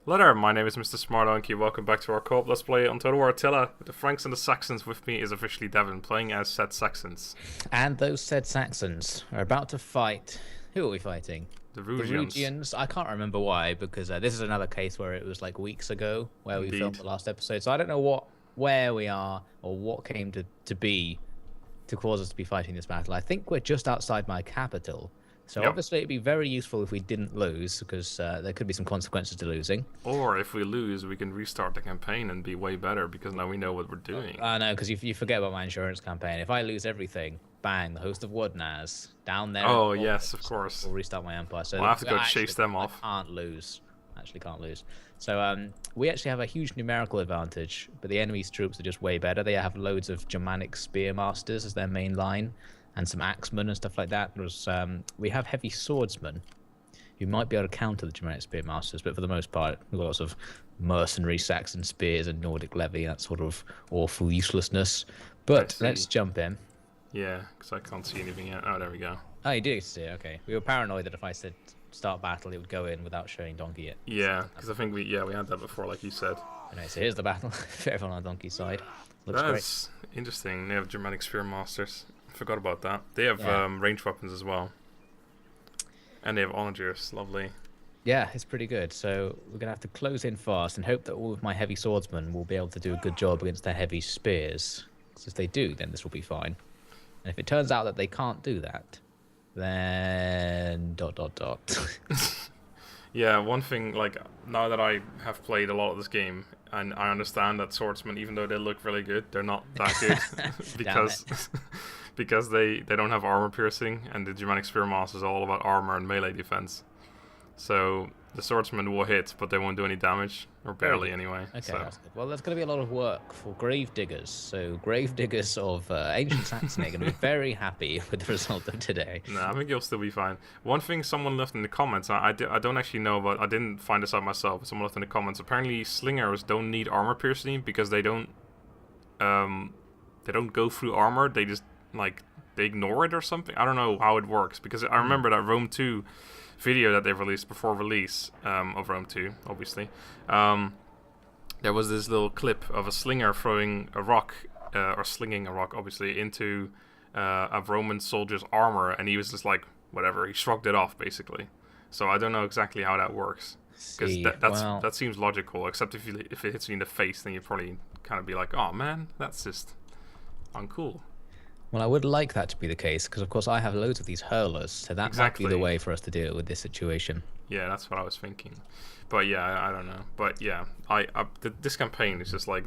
Hello there, my name is MrSmartDonkey. Welcome back to our co-op Let's Play on Total War Attila. With the Franks and the Saxons. With me is OfficiallyDevin, playing as said Saxons. And those said Saxons are about to fight. Who are we fighting? The The Rugians. Rugians. I can't remember why, because this is another case where it was like weeks ago where we Indeed. filmed the last episode. So I don't know where we are or what came to be to cause us to be fighting this battle. I think we're just outside my capital. So Yep. obviously it'd be very useful if we didn't lose, because there could be some consequences to losing. Or if we lose, we can restart the campaign and be way better because now we know what we're doing. No, because you forget about my insurance campaign. If I lose everything, bang, the host of Wodnaz down there. Oh, yes, of course. We'll restart my empire. So We'll have to go actually, chase them off. I can't lose. Actually, can't lose. So we actually have a huge numerical advantage, but the enemy's troops are just way better. They have loads of Germanic spearmasters as their main line, and some axemen and stuff like that. We have heavy swordsmen who might be able to counter the Germanic spearmasters, but for the most part, we've got lots of mercenary Saxon spears and Nordic levy, that sort of awful uselessness. But let's jump in. Yeah, because I can't see anything yet. Oh, there we go. Oh, you do see it. Okay. We were paranoid that if I said start battle, it would go in without showing Donkey yet. Yeah, because I think we had that before, like you said. Anyway, so here's the battle. Everyone on Donkey's side. Looks That's interesting. They have Germanic spearmasters. Forgot about that. They have ranged weapons as well. And they have onagers. Lovely. Yeah, it's pretty good. So we're going to have to close in fast and hope that all of my heavy swordsmen will be able to do a good job against their heavy spears. Because if they do, then this will be fine. And if it turns out that they can't do that, then ... Yeah, one thing, like, now that I have played a lot of this game, and I understand that swordsmen, even though they look really good, they're not that good. because because they don't have armor piercing, and the Germanic Spearmaster is all about armor and melee defense. So the swordsmen will hit, but they won't do any damage, or barely anyway. Okay, So. that's good. Well, there's going to be a lot of work for grave diggers. So grave diggers of ancient Saxony are going to be very happy with the result of today. No, I think you'll still be fine. One thing someone left in the comments, I don't actually know, but I didn't find this out myself. But someone left in the comments. Apparently, slingers don't need armor piercing because they don't go through armor. They just they ignore it or something. I don't know how it works because I remember that Rome 2 video that they released before release of Rome 2, obviously. There was this little clip of a slinger throwing a rock, or slinging a rock, obviously, into a Roman soldier's armor, and he was just like, whatever, he shrugged it off, basically. So I don't know exactly how that works. Because that seems logical, except if it hits you in the face, then you'd probably kind of be like, oh man, that's just uncool. Well, I would like that to be the case, because of course I have loads of these hurlers, so that might be the way for us to deal with this situation. Yeah, that's what I was thinking. But yeah, I don't know. But yeah, this campaign is just like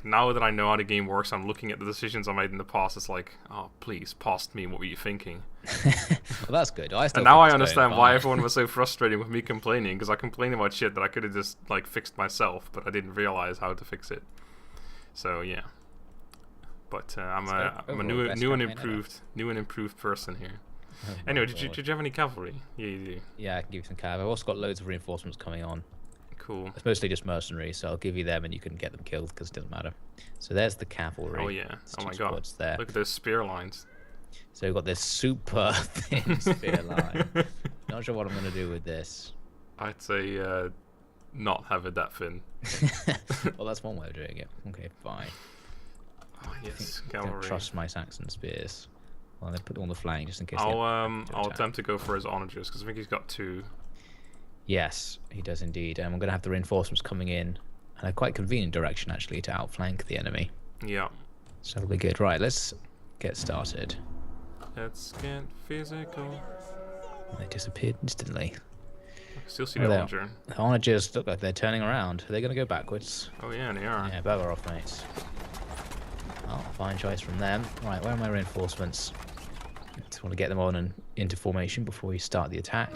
now that I know how the game works, I'm looking at the decisions I made in the past. It's like, oh, please, past me, what were you thinking? Well, that's good. And now I understand why everyone was so frustrated with me complaining, because I complained about shit that I could have just fixed myself, but I didn't realize how to fix it. So yeah. But I'm a new and improved person here. Oh, anyway, did you have any cavalry? Yeah, you do. Yeah, I can give you some cav. I've also got loads of reinforcements coming on. Cool. It's mostly just mercenaries, so I'll give you them and you can get them killed because it doesn't matter. So there's the cavalry. Oh yeah. There's Oh my two god. squads there. Look at those spear lines. So we've got this super thin spear line. Not sure what I'm going to do with this. I'd say not have it that thin. Well, that's one way of doing it. Okay, fine. Oh yes, I don't cavalry. trust my Saxon spears. Well, they put them on the flank just in case. I'll attempt to go for his onagers because I think he's got 2. Yes, he does indeed. And we're going to have the reinforcements coming in, and a quite convenient direction actually to outflank the enemy. Yeah. So that'll be good. Right, let's get started. Let's get physical. They disappeared instantly. I can still see the onager. The onagers look like they're turning around. Are they going to go backwards? Oh yeah, they are. Yeah, bugger off, mates. Oh, fine choice from them. Right, where are my reinforcements? Just want to get them on and into formation before we start the attack.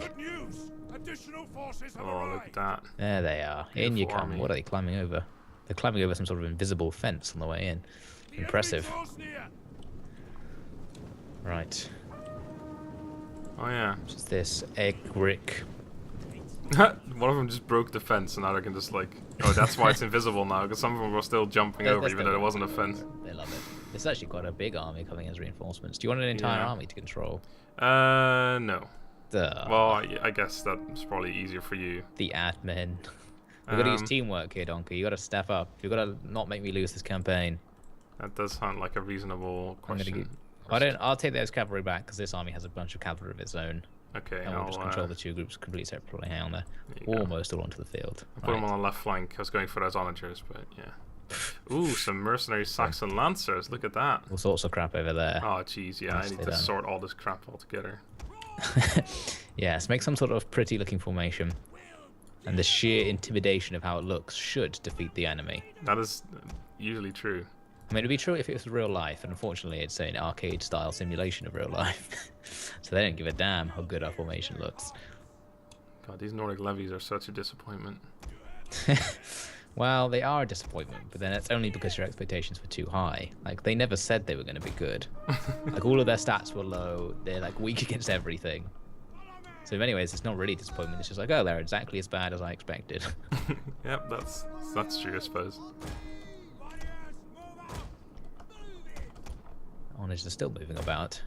Oh, look at that. There they are. In you come. Army. What are they climbing over? They're climbing over some sort of invisible fence on the way in. Impressive. Right. Oh yeah. What's this? Egg brick. One of them just broke the fence, and now they can just oh, that's why it's invisible now, because some of them were still jumping over, even though there wasn't a fence. They love it. It's actually quite a big army coming as reinforcements. Do you want an entire army to control? No. Duh. Well, I guess that's probably easier for you. The admin. We've got to use teamwork here, Donkey. You got to step up. You got to not make me lose this campaign. That does sound like a reasonable question. I'll take those cavalry back because this army has a bunch of cavalry of its own. Okay, and we'll just control the two groups completely separately. Hang on there. Almost all onto the field. I put them on the left flank. I was going for those onagers, but yeah. Ooh, some mercenary Saxon lancers. Look at that. All sorts of crap over there. Oh, jeez, yeah. I need to sort all this crap all together. Yes, make some sort of pretty looking formation. And the sheer intimidation of how it looks should defeat the enemy. That is usually true. I mean, it'd be true if it was real life, and unfortunately it's an arcade-style simulation of real life. So they don't give a damn how good our formation looks. God, these Nordic levies are such a disappointment. Well, they are a disappointment, but then it's only because your expectations were too high. Like, they never said they were going to be good. Like, all of their stats were low. They're, like, weak against everything. So in many ways, it's not really disappointment. It's just like, oh, they're exactly as bad as I expected. Yep, that's true, I suppose. Honors are still moving about.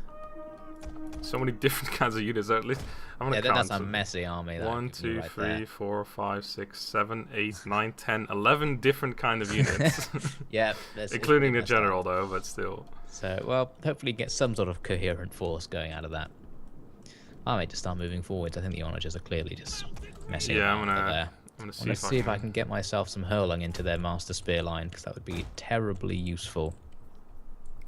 So many different kinds of units. At least I'm gonna count. That's a messy army. 1, 2, 3, 4, 5, 6, 7, 8, 9, 10, 11 different kind of units. Yeah, including the general though, but still. So well, hopefully get some sort of coherent force going out of that. I may just start moving forwards. I think the onagers are clearly just messing around there. I'm gonna see if I can get myself some hurling into their master spear line, because that would be terribly useful.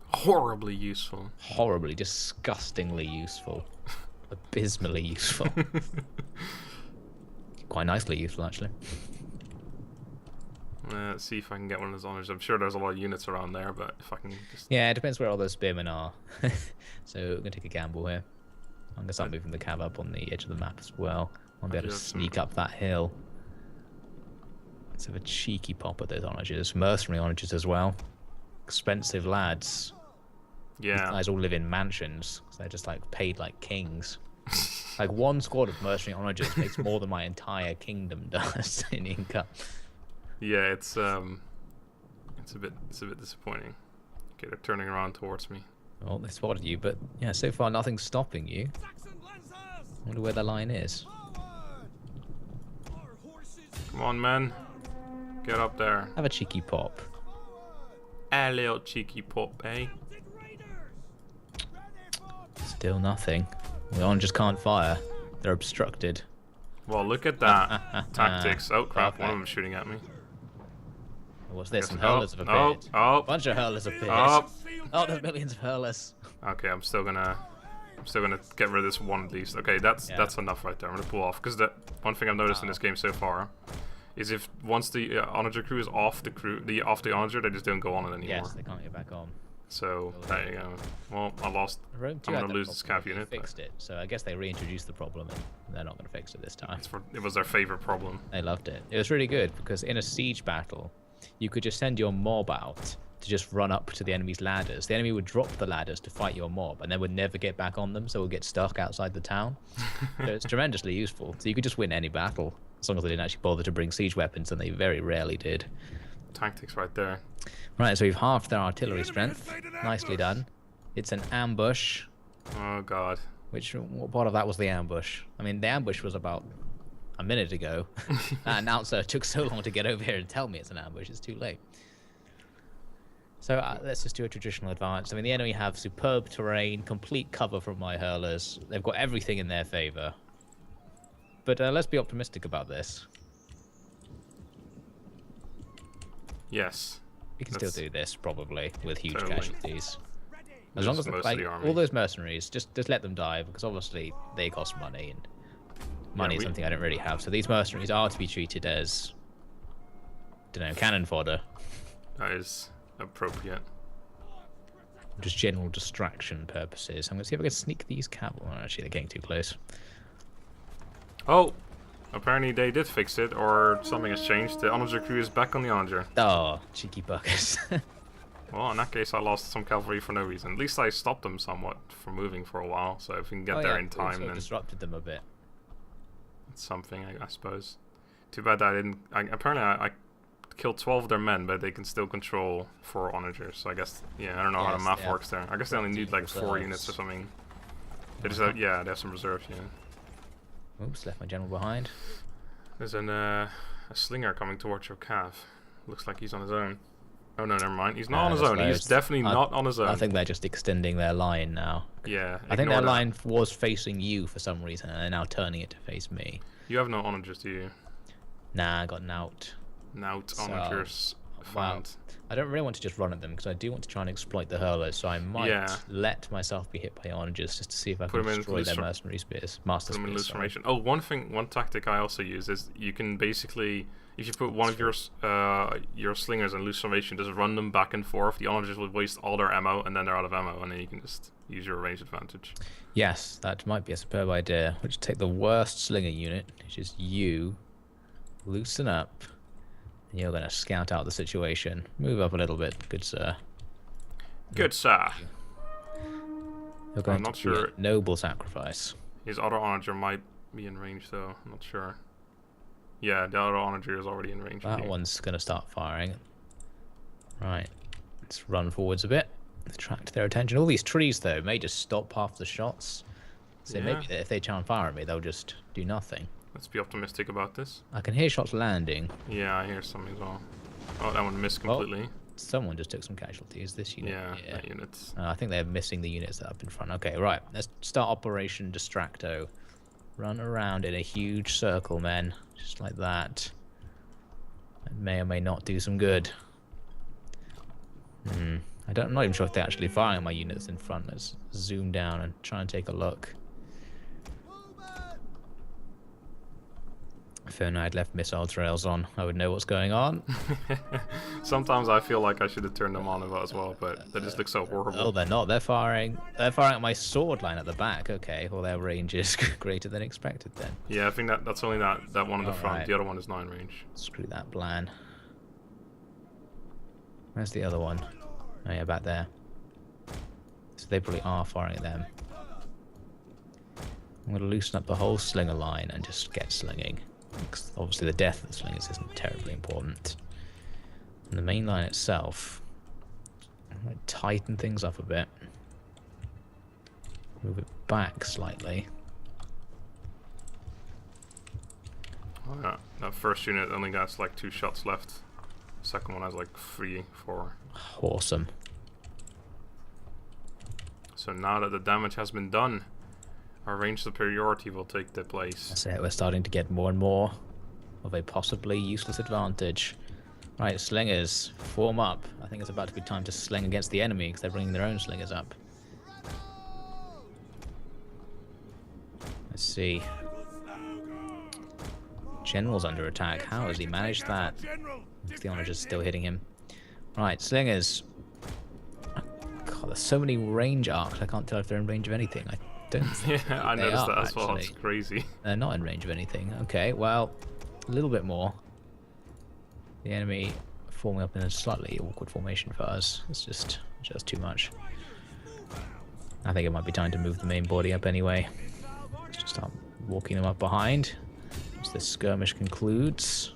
Horribly useful. Horribly, disgustingly useful. Abysmally useful. Quite nicely useful, actually. Let's see if I can get one of those honors. I'm sure there's a lot of units around there, but if I can just... Yeah, it depends where all those spearmen are. So we're going to take a gamble here. I'm going to start moving the cav up on the edge of the map as well. I'll be able to sneak up that hill. Let's have a cheeky pop at those onagers. Mercenary onagers as well. Expensive lads. Yeah. These guys all live in mansions. So they're just like paid like kings. Like one squad of mercenary onagers makes more than my entire kingdom does in income. Yeah, it's a bit disappointing. Okay, they're turning around towards me. Well, they spotted you, but yeah, so far nothing's stopping you. I wonder where the line is. Come on, men. Get up there. Have a cheeky pop. A little cheeky pop, eh? Still nothing. The onagers can't fire. They're obstructed. Well, look at that. Tactics. Oh, crap. Perfect. One of them's shooting at me. What's this? Some hurlers have appeared. Oh. A bunch of hurlers appeared. Oh, there's millions of hurlers. Okay, I'm still gonna get rid of this one at least. Okay, that's enough right there. I'm gonna pull off, because one thing I've noticed in this game so far is if once the onager crew is off the onager, they just don't go on it anymore. Yes, they can't get back on. So there you go. Well, I lost. I'm gonna lose this cav unit. Fixed it, so I guess they reintroduced the problem, and they're not gonna fix it this time. It was their favorite problem. They loved it. It was really good because in a siege battle, you could just send your mob out to just run up to the enemy's ladders. The enemy would drop the ladders to fight your mob, and then would never get back on them, so it would get stuck outside the town. So it's tremendously useful. So you could just win any battle as long as they didn't actually bother to bring siege weapons, and they very rarely did. Tactics right there. Right, so we've halved their artillery strength. Nicely done. It's an ambush. Oh god. What part of that was the ambush? I mean, the ambush was about a minute ago. That announcer took so long to get over here and tell me it's an ambush. It's too late. So let's just do a traditional advance. I mean, the enemy have superb terrain, complete cover from my hurlers. They've got everything in their favor. But let's be optimistic about this. Yes. We can still do this, probably, with huge Totally. casualties. As long as, like, all those mercenaries, just let them die, because obviously they cost money, and money is something I don't really have. So these mercenaries are to be treated as, I don't know, cannon fodder. That is appropriate. Just general distraction purposes. I'm going to see if I can sneak these cavalry. Oh, actually, they're getting too close. Oh! Apparently they did fix it, or something has changed. The onager crew is back on the onager. Oh, cheeky buggers. Well, in that case, I lost some cavalry for no reason. At least I stopped them somewhat from moving for a while, so if we can get there in time, then disrupted them a bit. it's something, I suppose. Too bad that I didn't. Apparently, I killed 12 of their men, but they can still control 4 onagers. So I guess, yeah, I don't know how the math works there. I guess they only need like 4 units or something. They just have, they have some reserves, yeah. Oops, left my general behind. There's an a slinger coming towards your calf. Looks like he's on his own. Oh no, never mind. He's not on his own. He's He's definitely not on his own. I think they're just extending their line now. Yeah. I think their line was facing you for some reason, and they're now turning it to face me. You have no onagers, do you? Nah, I got Nout. Nout onagers. Well, I don't really want to just run at them because I do want to try and exploit the hurlers, so I might let myself be hit by onagers just to see if I can destroy their mercenary spears. Master Put them in spears. loose formation. Oh, one tactic I also use is you can basically, if you put one of your slingers in loose formation, just run them back and forth. The onagers will waste all their ammo, and then they're out of ammo, and then you can just use your range advantage. Yes, that might be a superb idea. We'll just take the worst slinger unit, which is you. Loosen up. You're going to scout out the situation. Move up a little bit, good sir. Good sir. You're going to sure. Noble sacrifice. His auto onager might be in range, though. I'm not sure. Yeah, the auto onager is already in range. That one's going to start firing. Right. Let's run forwards a bit. Attract their attention. All these trees, though, may just stop half the shots. So maybe if they try and fire at me, they'll just do nothing. Let's be optimistic about this. I can hear shots landing. Yeah, I hear some as well. Oh, that one missed completely. Well, someone just took some casualties. This unit. Yeah, that unit's... I think they're missing the units that are up in front. Okay, right. Let's start Operation Distracto. Run around in a huge circle, men. Just like that. It may or may not do some good. I'm not even sure if they're actually firing my units in front. Let's zoom down and try and take a look. If only I'd left missile trails on, I would know what's going on. Sometimes I feel like I should have turned them on as well, but they just look so horrible. Oh, they're not. They're firing at my sword line at the back. Okay, well, their range is greater than expected then. Yeah, I think that's only that one in the front. Right. The other one is not in range. Screw that plan. Where's the other one? Oh yeah, back there. So they probably are firing at them. I'm going to loosen up the whole slinger line and just get slinging. Because obviously the death of the slingers isn't terribly important. And the main line itself, I'm going to tighten things up a bit. Move it back slightly. Oh, yeah. That first unit only got like 2 shots left. The second one has like 3, 4. Awesome. So now that the damage has been done, our range superiority will take the place. That's it, we're starting to get more and more of a possibly useless advantage. Right, slingers, form up. I think it's about to be time to sling against the enemy because they're bringing their own slingers up. Let's see. General's under attack. How has he managed that? The onager's still hitting him. Right, slingers. God, there's so many range arcs. I can't tell if they're in range of anything. I don't think I noticed that as well. It's crazy. They're not in range of anything. Okay, well, a little bit more. The enemy forming up in a slightly awkward formation for us. It's just too much. I think it might be time to move the main body up anyway. Let's just start walking them up behind as this skirmish concludes.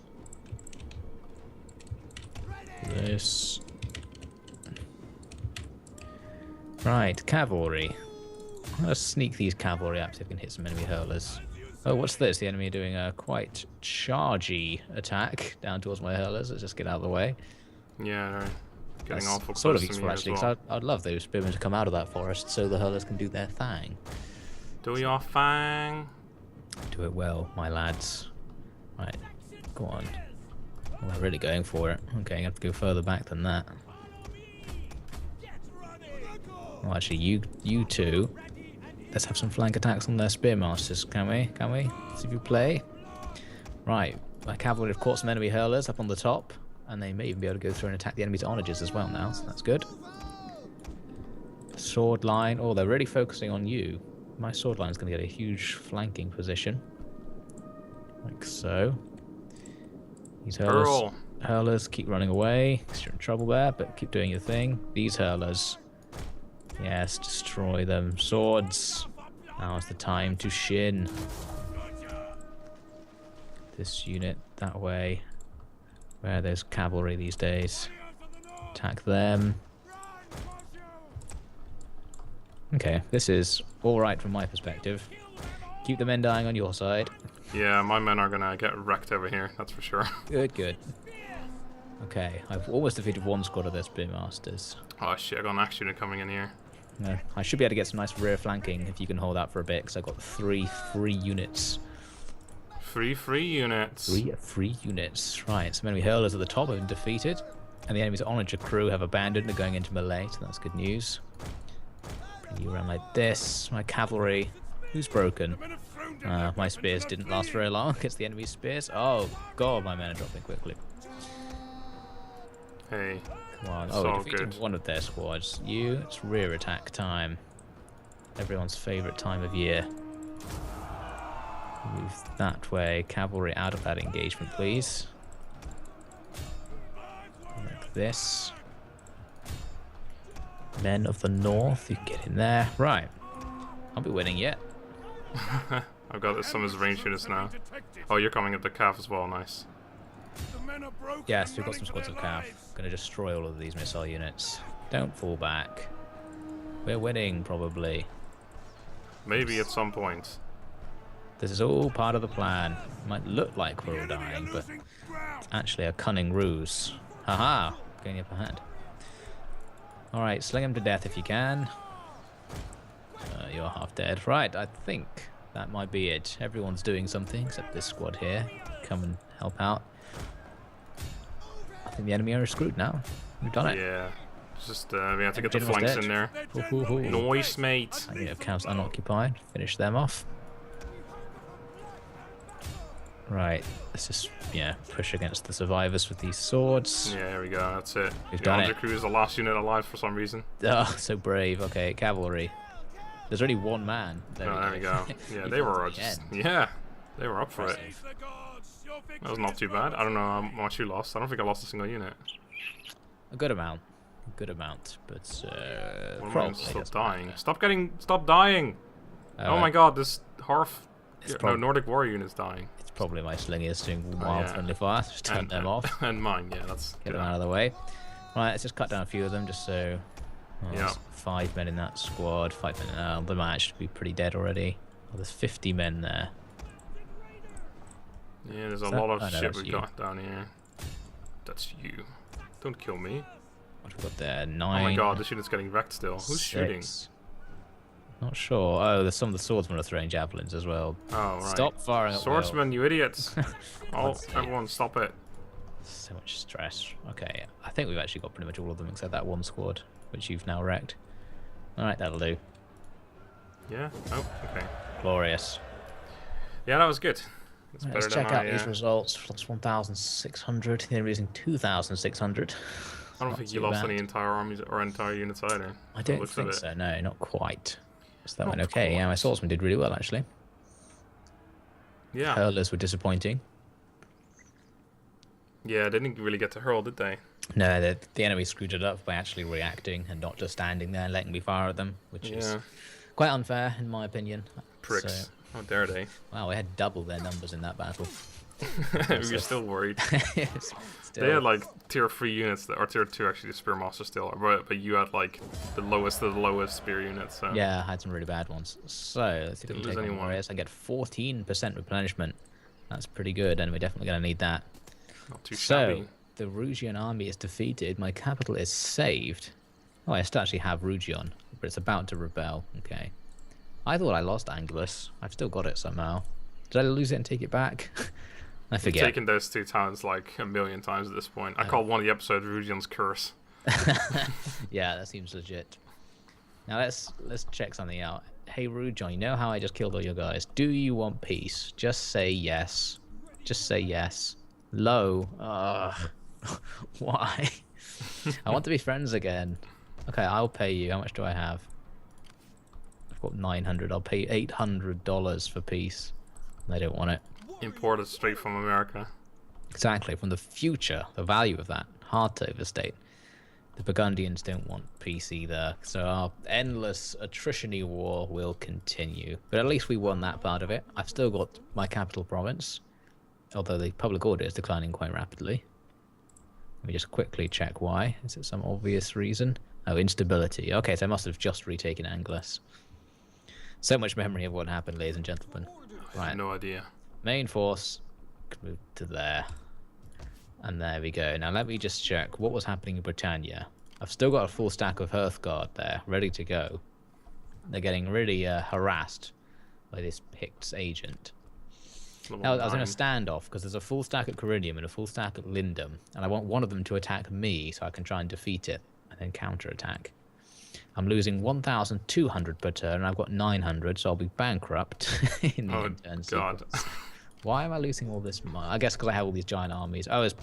This. Right, cavalry. Let's sneak these cavalry up so we can hit some enemy hurlers. Oh, what's this? The enemy are doing a quite chargy attack down towards my hurlers. Let's just get out of the way. Yeah, getting awful close sort of to useful me actually, as well. because I'd love those spearmen to come out of that forest so the hurlers can do their thing. Do your thing. Do it well, my lads. Right, go on. Well, they're really going for it. Okay, I have to go further back than that. Well, actually, you two. Let's have some flank attacks on their spearmasters, can we? Can we? See if you play. Right, my cavalry have caught some enemy hurlers up on the top, and they may even be able to go through and attack the enemy's onagers as well now, so that's good. Sword line. Oh, they're really focusing on you. My sword line is going to get a huge flanking position. Like so. These hurlers keep running away. You're in trouble there, but keep doing your thing. These hurlers. Yes, destroy them. Swords. Now's the time to shin. This unit that way. Where are those cavalry these days? Attack them. Okay, this is alright from my perspective. Keep the men dying on your side. Yeah, my men are gonna get wrecked over here, that's for sure. Good, good. Okay, I've almost defeated one squad of their Spearmasters. Oh shit, I got an axe unit coming in here. No, I should be able to get some nice rear flanking if you can hold out for a bit, because I've got 3 free units. Free units. 3 free units. Right, some enemy hurlers at the top have been defeated, and the enemy's onager crew have abandoned and are going into melee, so that's good news. Bring you around like this. My cavalry. Who's broken? My spears didn't last very long against the enemy's spears. Oh god, my men are dropping quickly. Hey. Come on. It's Oh, we all defeated good. one of their squads. It's rear attack time. Everyone's favourite time of year. Move that way. Cavalry out of that engagement, please. Like this. Men of the north, you can get in there. Right. I'll be winning yet. I've got some of his range units now. Oh, you're coming up the calf as well, nice. Yes, we've got some squads of cav. Gonna destroy all of these missile units. Don't fall back. We're winning, probably. Maybe at some point. This is all part of the plan. Might look like we're all dying, but it's actually a cunning ruse. Haha! Getting up ahead. Alright, sling him to death if you can. You're half dead. Right, I think that might be it. Everyone's doing something except this squad here. Come and help out. I think the enemy are screwed now. We've done it. Yeah. Just, we have to get the General's flanks dead. in there. Noise, mate. You know, camps unoccupied. Finish them off. Right, let's just, push against the survivors with these swords. Yeah, there we go, that's it. We've The done Onager it. crew is the last unit alive for some reason. Oh, so brave. Okay, cavalry. There's only one man. There we go. Yeah, they were just, they were up for it. That was not too bad. I don't know how much you lost. I don't think I lost a single unit. A good amount. A good amount, but One probably man's still doesn't dying. matter. Stop dying! Oh my god, this Nordic warrior unit's dying. It's probably my slingers doing wild friendly fire. Just turn them off. And mine, yeah, that's Get them out of the way. Right, let's just cut down a few of them just so... Oh, Yeah. there's 5 men in that squad. 5 men now. They might actually be pretty dead already. Oh, there's 50 men there. Yeah, there's a Is lot that- of no, shit that's we you. got down here. That's you. Don't kill me. What have we got there? 9. Oh my god, this unit's getting wrecked still. Who's shooting? 6. Not sure. Oh, there's some of the swordsmen are throwing javelins as well. Oh, right. Stop firing at will. Swordsman, you idiots! Oh, Let's see. everyone, stop it. So much stress. Okay, I think we've actually got pretty much all of them except that one squad, which you've now wrecked. Alright, that'll do. Yeah? Oh, okay. Glorious. Yeah, that was good. It's Right, better let's than check out I, these results. Plus 1,600. They're losing 2,600. I don't think you lost any entire armies or entire units either. I don't Looks at think it. so. No, not quite. So that Not went okay. Yeah, my quite. swordsman did really well actually. Yeah. Hurlers were disappointing. Yeah, they didn't really get to hurl, did they? No, the enemy screwed it up by actually reacting and not just standing there and letting me fire at them, which is Yeah. quite unfair in my opinion. Pricks. So, How dare they? wow, we had double their numbers in that battle. You're still worried. Yes, still. They had like tier 3 units, or tier 2 actually, the Spearmaster still, but you had like the lowest of the lowest spear units. So. Yeah, I had some really bad ones. So, let's see if we Didn't can lose take on anyone. warriors. I get 14% replenishment. That's pretty good, and we're definitely going to need that. Not too So, shabby. the Rugian army is defeated. My capital is saved. Oh, I still actually have Rugion, but it's about to rebel. Okay. I thought I lost Angulus. I've still got it somehow. Did I lose it and take it back? I I've forget. taken those 2 towns like a million times at this point. I called one of the episodes Rugion's Curse. Yeah, that seems legit. Now let's check something out. Hey Rugion, you know how I just killed all your guys? Do you want peace? Just say yes. Just say yes. Low. Why? I want to be friends again. Okay, I'll pay you. How much do I have? I've got 900. I'll pay $800 for peace. They don't want it. Imported straight from America. Exactly, from the future, the value of that. Hard to overstate. The Burgundians don't want peace either, so our endless attrition-y war will continue. But at least we won that part of it. I've still got my capital province, although the public order is declining quite rapidly. Let me just quickly check why. Is it some obvious reason? Oh, instability. Okay, so I must have just retaken Angulus. So much memory of what happened, ladies and gentlemen. I have no idea. Main force can move to there. And there we go. Now let me just check what was happening in Britannia. I've still got a full stack of Hearthguard there, ready to go. They're getting really harassed by this Pict's agent. Now, I was in a standoff because there's a full stack at Corinium and a full stack at Lindum, and I want one of them to attack me so I can try and defeat it and then counterattack. I'm losing 1,200 per turn, and I've got 900, so I'll be bankrupt in the end God. Why am I losing all this money? I guess because I have all these giant armies. Oh, it's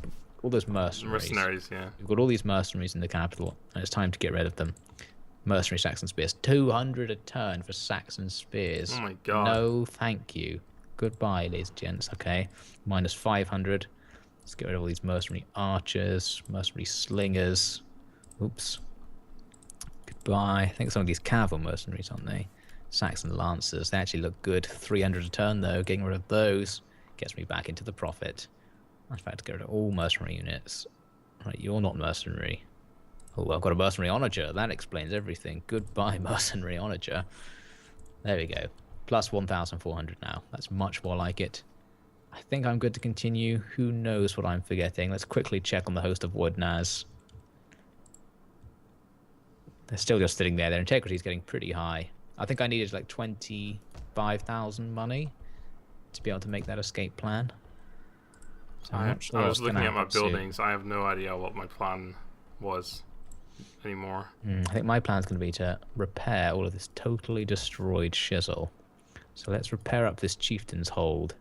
all those mercenaries. Mercenaries, yeah. We've got all these mercenaries in the capital, and it's time to get rid of them. Mercenary Saxon spears. 200 a turn for Saxon spears. Oh my God. No, thank you. Goodbye, ladies and gents. Okay. Minus 500. Let's get rid of all these mercenary archers, mercenary slingers. Oops. Goodbye. I think some of these cavalry mercenaries, aren't they? Saxon lancers. They actually look good. 300 a turn, though. Getting rid of those gets me back into the profit. In fact, get rid of all mercenary units. Right, you're not mercenary. Oh, I've got a mercenary onager. That explains everything. Goodbye, mercenary onager. There we go. Plus 1,400 now. That's much more like it. I think I'm good to continue. Who knows what I'm forgetting? Let's quickly check on the host of Woodnaz. They're still just sitting there. Their integrity is getting pretty high. I think I needed like 25,000 money to be able to make that escape plan. So I was looking at my buildings. I have no idea what my plan was anymore. I think my plan's going to be to repair all of this totally destroyed shizzle. So let's repair up this chieftain's hold.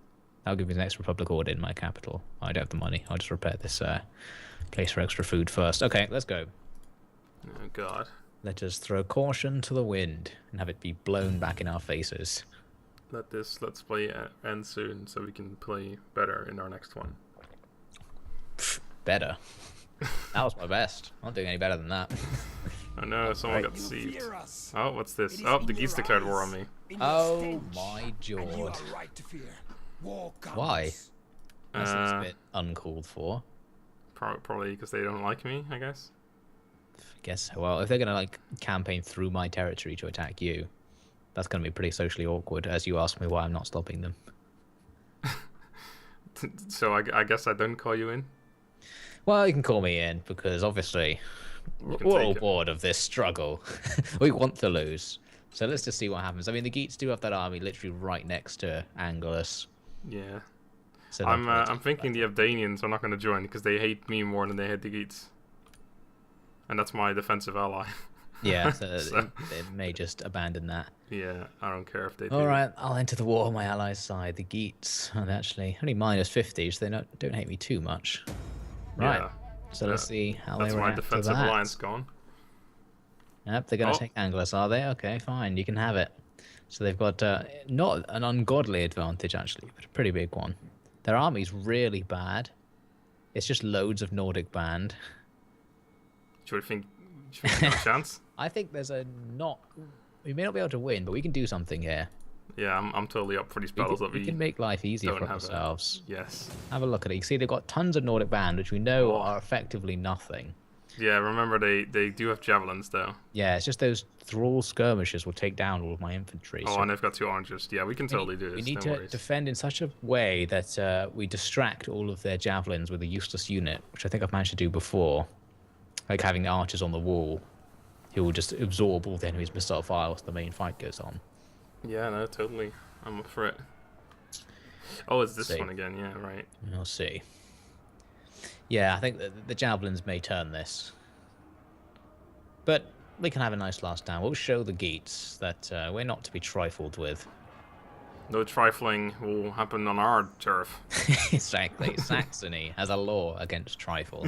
That'll give me the next Republic order in my capital. I don't have the money. I'll just repair this place for extra food first. Okay, let's go. Oh God. Let us throw caution to the wind and have it be blown back in our faces. Let this Let's Play end soon so we can play better in our next one. Better? That was my best. I'm not doing any better than that. Oh no, someone got deceived. Oh, what's this? Oh, the Geets declared war on me. Oh my Jord. Why? That seems a bit uncalled for. Probably because they don't like me, I guess. I guess so. Well, if they're going to like campaign through my territory to attack you, that's going to be pretty socially awkward, as you ask me why I'm not stopping them. So I guess I don't call you in? Well, you can call me in, because obviously we're all bored of this struggle. We want to lose. So let's just see what happens. I mean, the Geets do have that army literally right next to Angelus. Yeah. So I'm thinking the Abdanians are not going to join, because they hate me more than they hate the Geets. And that's my defensive ally. Yeah, so, they may just abandon that. Yeah, I don't care if they do. Alright, I'll enter the war on my allies' side. The Geets are actually only minus 50, so they don't hate me too much. Right, yeah. So let's see how they react to that. That's my defensive alliance gone. Yep, they're going to take Angelus, are they? Okay, fine, you can have it. So they've got not an ungodly advantage, actually, but a pretty big one. Their army's really bad. It's just loads of Nordic band. Do you think we have a chance? I think there's we may not be able to win, but we can do something here. Yeah, I'm totally up for these battles that we can make life easy for ourselves. Yes. Have a look at it. You see, they've got tons of Nordic band, which we know are effectively nothing. Yeah, remember they do have javelins though. Yeah, it's just those thrall skirmishers will take down all of my infantry. Oh, and they've got 2 archers. Yeah, we can totally do this. We need to defend in such a way that we distract all of their javelins with a useless unit, which I think I've managed to do before. Like having the archers on the wall, who will just absorb all the enemy's missile fire as the main fight goes on. Yeah, no, totally. I'm up for it. Oh, it's this one again. Yeah, right. We'll see. Yeah, I think the javelins may turn this. But we can have a nice last stand. We'll show the Geets that we're not to be trifled with. No trifling will happen on our turf. Exactly. Saxony has a law against trifle.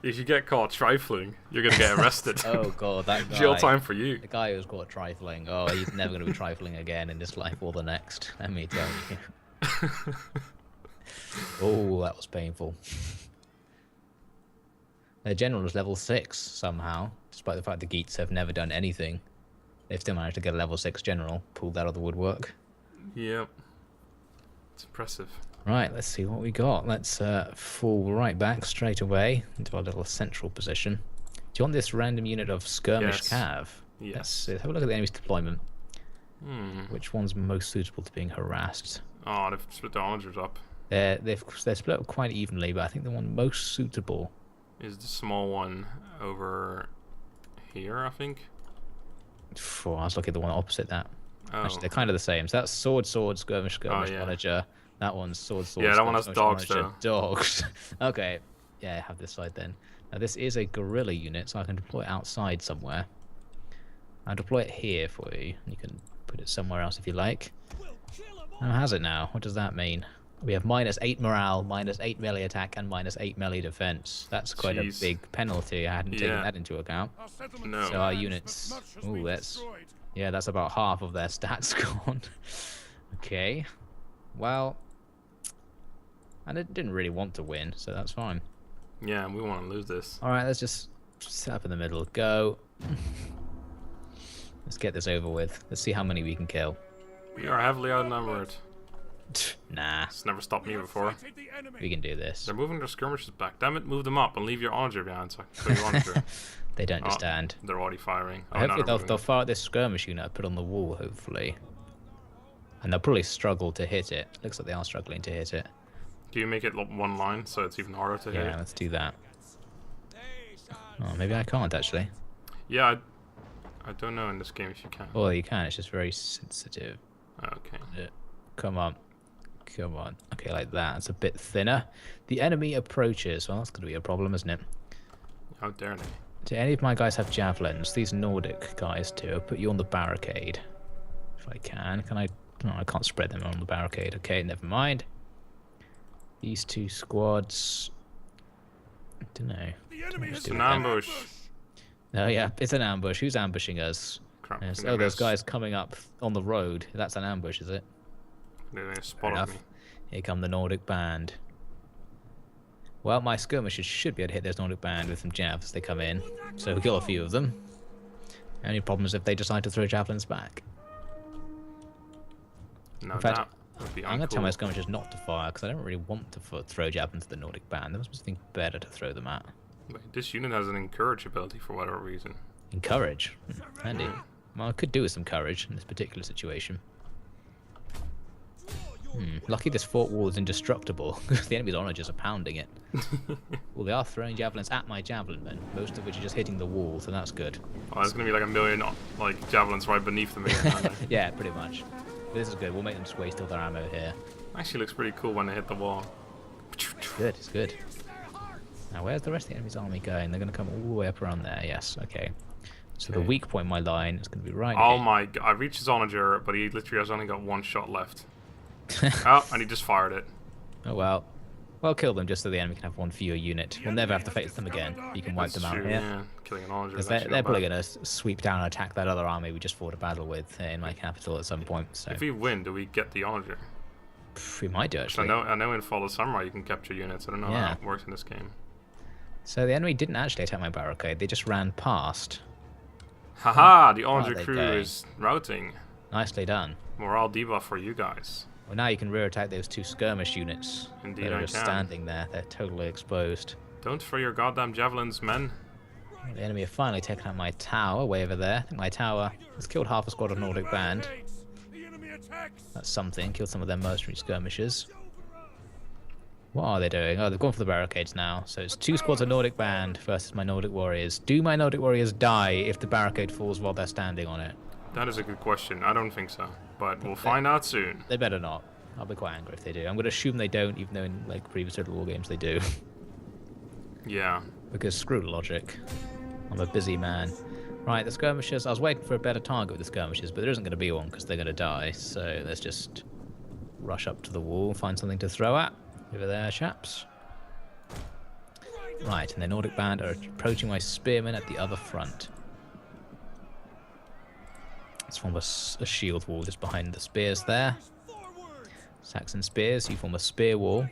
If you get caught trifling, you're gonna get arrested. Oh god, that guy. Jail time for you. The guy who was caught trifling. Oh, he's never gonna be trifling again in this life or the next. Let me tell you. Oh, that was painful. Their general was level 6 somehow, despite the fact the Geets have never done anything. They've still managed to get a level 6 general, pulled out of the woodwork. Yep. It's impressive. Right, let's see what we got. Let's fall right back straight away into our little central position. Do you want this random unit of skirmish cav? Yes. Let's have a look at the enemy's deployment. Which one's most suitable to being harassed? Oh, they've split the onagers up. They're split up quite evenly, but I think the one most suitable is the small one over here, I think. I was looking at the one opposite that. Oh. Actually, they're kind of the same. So that's sword, skirmish, onager. That one's sword, yeah, that one has dogs, though. Dogs. Okay. Yeah, I have this side then. Now, this is a guerrilla unit, so I can deploy it outside somewhere. I'll deploy it here for you. You can put it somewhere else if you like. How has it now? What does that mean? We have -8 morale, -8 melee attack, and -8 melee defense. That's quite a big penalty. I hadn't taken that into account. No. So our units... Ooh, that's about half of their stats gone. Okay. Well... And it didn't really want to win, so that's fine. Yeah, we want to lose this. Alright, let's just set up in the middle. Go. Let's get this over with. Let's see how many we can kill. We are heavily outnumbered. Nah. It's never stopped me before. We can do this. They're moving their skirmishers back. Damn it, move them up and leave your onager behind so I can put your onager. They don't understand. They're already firing. Hopefully they'll fire at this skirmish unit I put on the wall, hopefully. And they'll probably struggle to hit it. Looks like they are struggling to hit it. Do you make it one line so it's even harder to hit? Yeah, let's do that. Oh, maybe I can't actually. Yeah, I don't know in this game if you can. Oh, you can. It's just very sensitive. Okay. Come on. Come on. Okay, like that. It's a bit thinner. The enemy approaches. Well, that's going to be a problem, isn't it? How dare they? Do any of my guys have javelins? These Nordic guys do. I'll put you on the barricade. If I can. Can I? No, I can't spread them on the barricade. Okay, never mind. These two squads... I don't know. It's an ambush. No, yeah, it's an ambush. Who's ambushing us? Crap, Oh, there's guys coming up on the road. That's an ambush, is it? They spotted me. Here come the Nordic band. Well, my skirmishers should be able to hit this Nordic band with some javs as they come in. So we kill a few of them. Only problem is if they decide to throw javelins back. No, in fact, that would be I'm going to tell my skirmishers not to fire because I don't really want to throw javelins to the Nordic band. There must be something better to throw them at. Wait, this unit has an encourage ability for whatever reason. Encourage? Handy. Well, I could do with some courage in this particular situation. Lucky this fort wall is indestructible. The enemy's onagers are pounding it. Well, they are throwing javelins at my javelin men, most of which are just hitting the wall, so that's good. Oh, there's going to be like a million javelins right beneath them again. Yeah, pretty much. But this is good. We'll make them just waste all their ammo here. Actually looks pretty cool when they hit the wall. Good, it's good. Now, where's the rest of the enemy's army going? They're going to come all the way up around there. Yes, okay. So the weak point in my line is going to be right Oh here. my god, I reached his onager, but he literally has only got one shot left. Oh, and he just fired it. Oh well. Well, kill them just so the enemy can have one fewer unit. We'll never have to face them again. You can wipe them out here. Yeah, killing an onager. Because they're probably going to sweep down and attack that other army we just fought a battle with in my capital at some point. So if we win, do we get the onager? We might do, actually. I know in Fall of Samurai you can capture units. I don't know how it works in this game. So the enemy didn't actually attack my barricade. They just ran past. Haha, the onager crew is routing. Nicely done. Morale debuff for you guys. Well, now you can rear attack those two skirmish units. Indeed, They're just standing there. They're totally exposed. Don't throw your goddamn javelins, men. The enemy have finally taken out my tower way over there. I think my tower has killed half a squad of Nordic band. That's something. Killed some of their mercenary skirmishers. What are they doing? Oh, they've gone for the barricades now. So it's 2 squads of Nordic band versus my Nordic warriors. Do my Nordic warriors die if the barricade falls while they're standing on it? That is a good question. I don't think so, but we'll find out soon. They better not. I'll be quite angry if they do. I'm going to assume they don't, even though in like previous Total War games they do. Yeah. Because screw logic. I'm a busy man. Right, the skirmishers. I was waiting for a better target with the skirmishers, but there isn't going to be one because they're going to die. So let's just rush up to the wall, find something to throw at. Over there, chaps. Right, and the Nordic band are approaching my spearmen at the other front. Let's form a shield wall just behind the spears there. Saxon spears, you form a spear wall.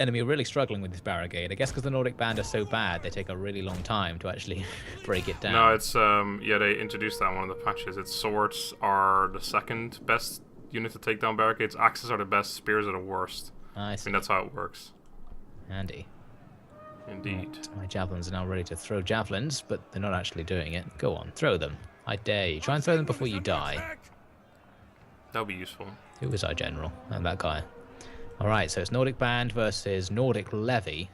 Enemy are really struggling with this barricade. I guess because the Nordic band are so bad, they take a really long time to actually break it down. No, it's, yeah, they introduced that in one of the patches. Its swords are the second best unit to take down barricades. Axes are the best, spears are the worst. I think that's how it works. Handy. Indeed. Right, my javelins are now ready to throw javelins, but they're not actually doing it. Go on, throw them. I dare you. Try and throw them before you die. That'll be useful. Who was our general? And that guy. Alright, so it's Nordic Band versus Nordic Levy.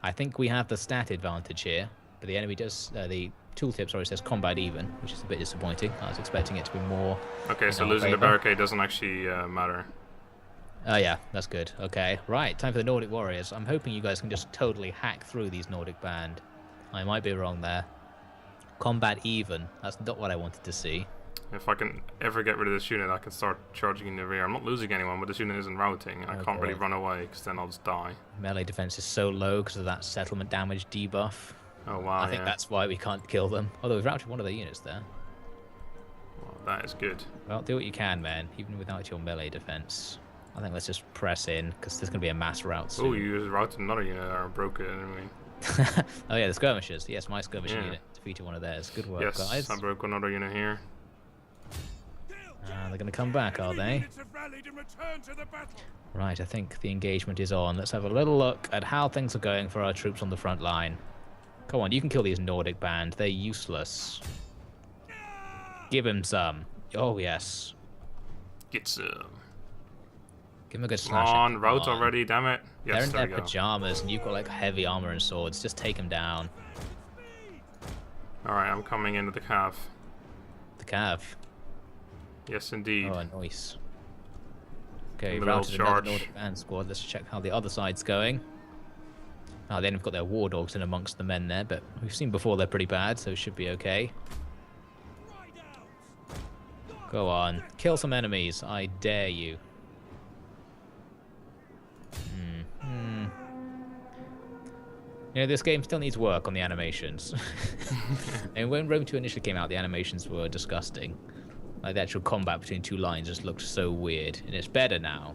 I think we have the stat advantage here, but the enemy does... the tooltip, sorry, says combat even, which is a bit disappointing. I was expecting it to be more... Okay, so losing the barricade doesn't actually matter. Oh yeah, that's good. Okay, right, time for the Nordic Warriors. I'm hoping you guys can just totally hack through these Nordic Band. I might be wrong there. Combat even. That's not what I wanted to see. If I can ever get rid of this unit, I can start charging in the rear. I'm not losing anyone, but this unit isn't routing, and I can't really run away, because then I'll just die. Melee defense is so low because of that settlement damage debuff. Oh wow, I think that's why we can't kill them. Although we've routed one of the units there. Well, that is good. Well, do what you can, man, even without your melee defense. I think let's just press in, because there's going to be a mass rout soon. Oh, you just routed another unit or broke it anyway. Oh yeah, the skirmishers. Yes, my skirmishing unit defeated one of theirs. Good work, yes, guys. I broke another unit here. They're going to come back, are they? Right, I think the engagement is on. Let's have a little look at how things are going for our troops on the front line. Come on, you can kill these Nordic Band. They're useless. Give him some. Oh, yes. Get some. Give him a good slash. Come on, rout already, damn it. Yes, they're in their pajamas, and you've got like heavy armor and swords. Just take them down. Alright, I'm coming into the cav. The cav. Yes, indeed. Oh, nice. Okay, routed another Nordic Band squad. Let's check how the other side's going. Oh, then we've got their war dogs in amongst the men there, but we've seen before they're pretty bad, so it should be okay. Go on, kill some enemies, I dare you. You know, this game still needs work on the animations. And when Rome 2 initially came out, the animations were disgusting. Like, the actual combat between two lines just looked so weird, and it's better now.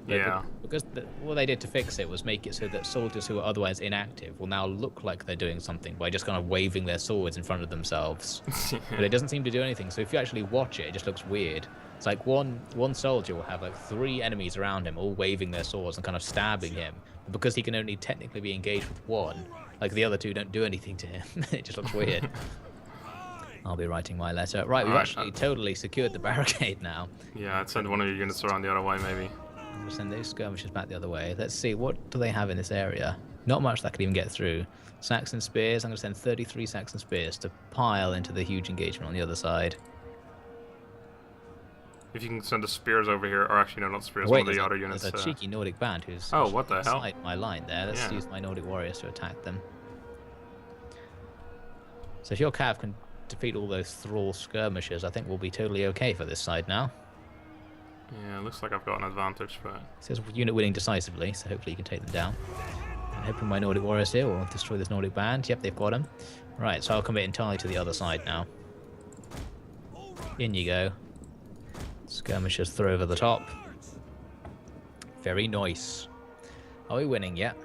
But yeah. Because what they did to fix it was make it so that soldiers who are otherwise inactive will now look like they're doing something by just kind of waving their swords in front of themselves. But it doesn't seem to do anything, so if you actually watch it, it just looks weird. It's like one soldier will have like 3 enemies around him, all waving their swords and kind of stabbing him. But because he can only technically be engaged with one, like the other 2 don't do anything to him. It just looks weird. I'll be writing my letter. Right, we've actually totally secured the barricade now. Yeah, I'd send one of your units around the other way, maybe. We'll send those skirmishers back the other way. Let's see, what do they have in this area? Not much that could even get through. Saxon spears. I'm going to send 33 Saxon spears to pile into the huge engagement on the other side. If you can send the spears over here, or actually no, not spears, Wait, one of the other units. There's a cheeky Nordic band who's what the hell? inside my line there. Let's use my Nordic warriors to attack them. So if your cav can defeat all those thrall skirmishers, I think we'll be totally okay for this side now. Yeah, looks like I've got an advantage, but... It says unit winning decisively, so hopefully you can take them down. I'm hoping my Nordic warriors here will destroy this Nordic band. Yep, they've got him. Right, so I'll commit entirely to the other side now. In you go. Skirmishers throw over the top. Very nice. Are we winning yet?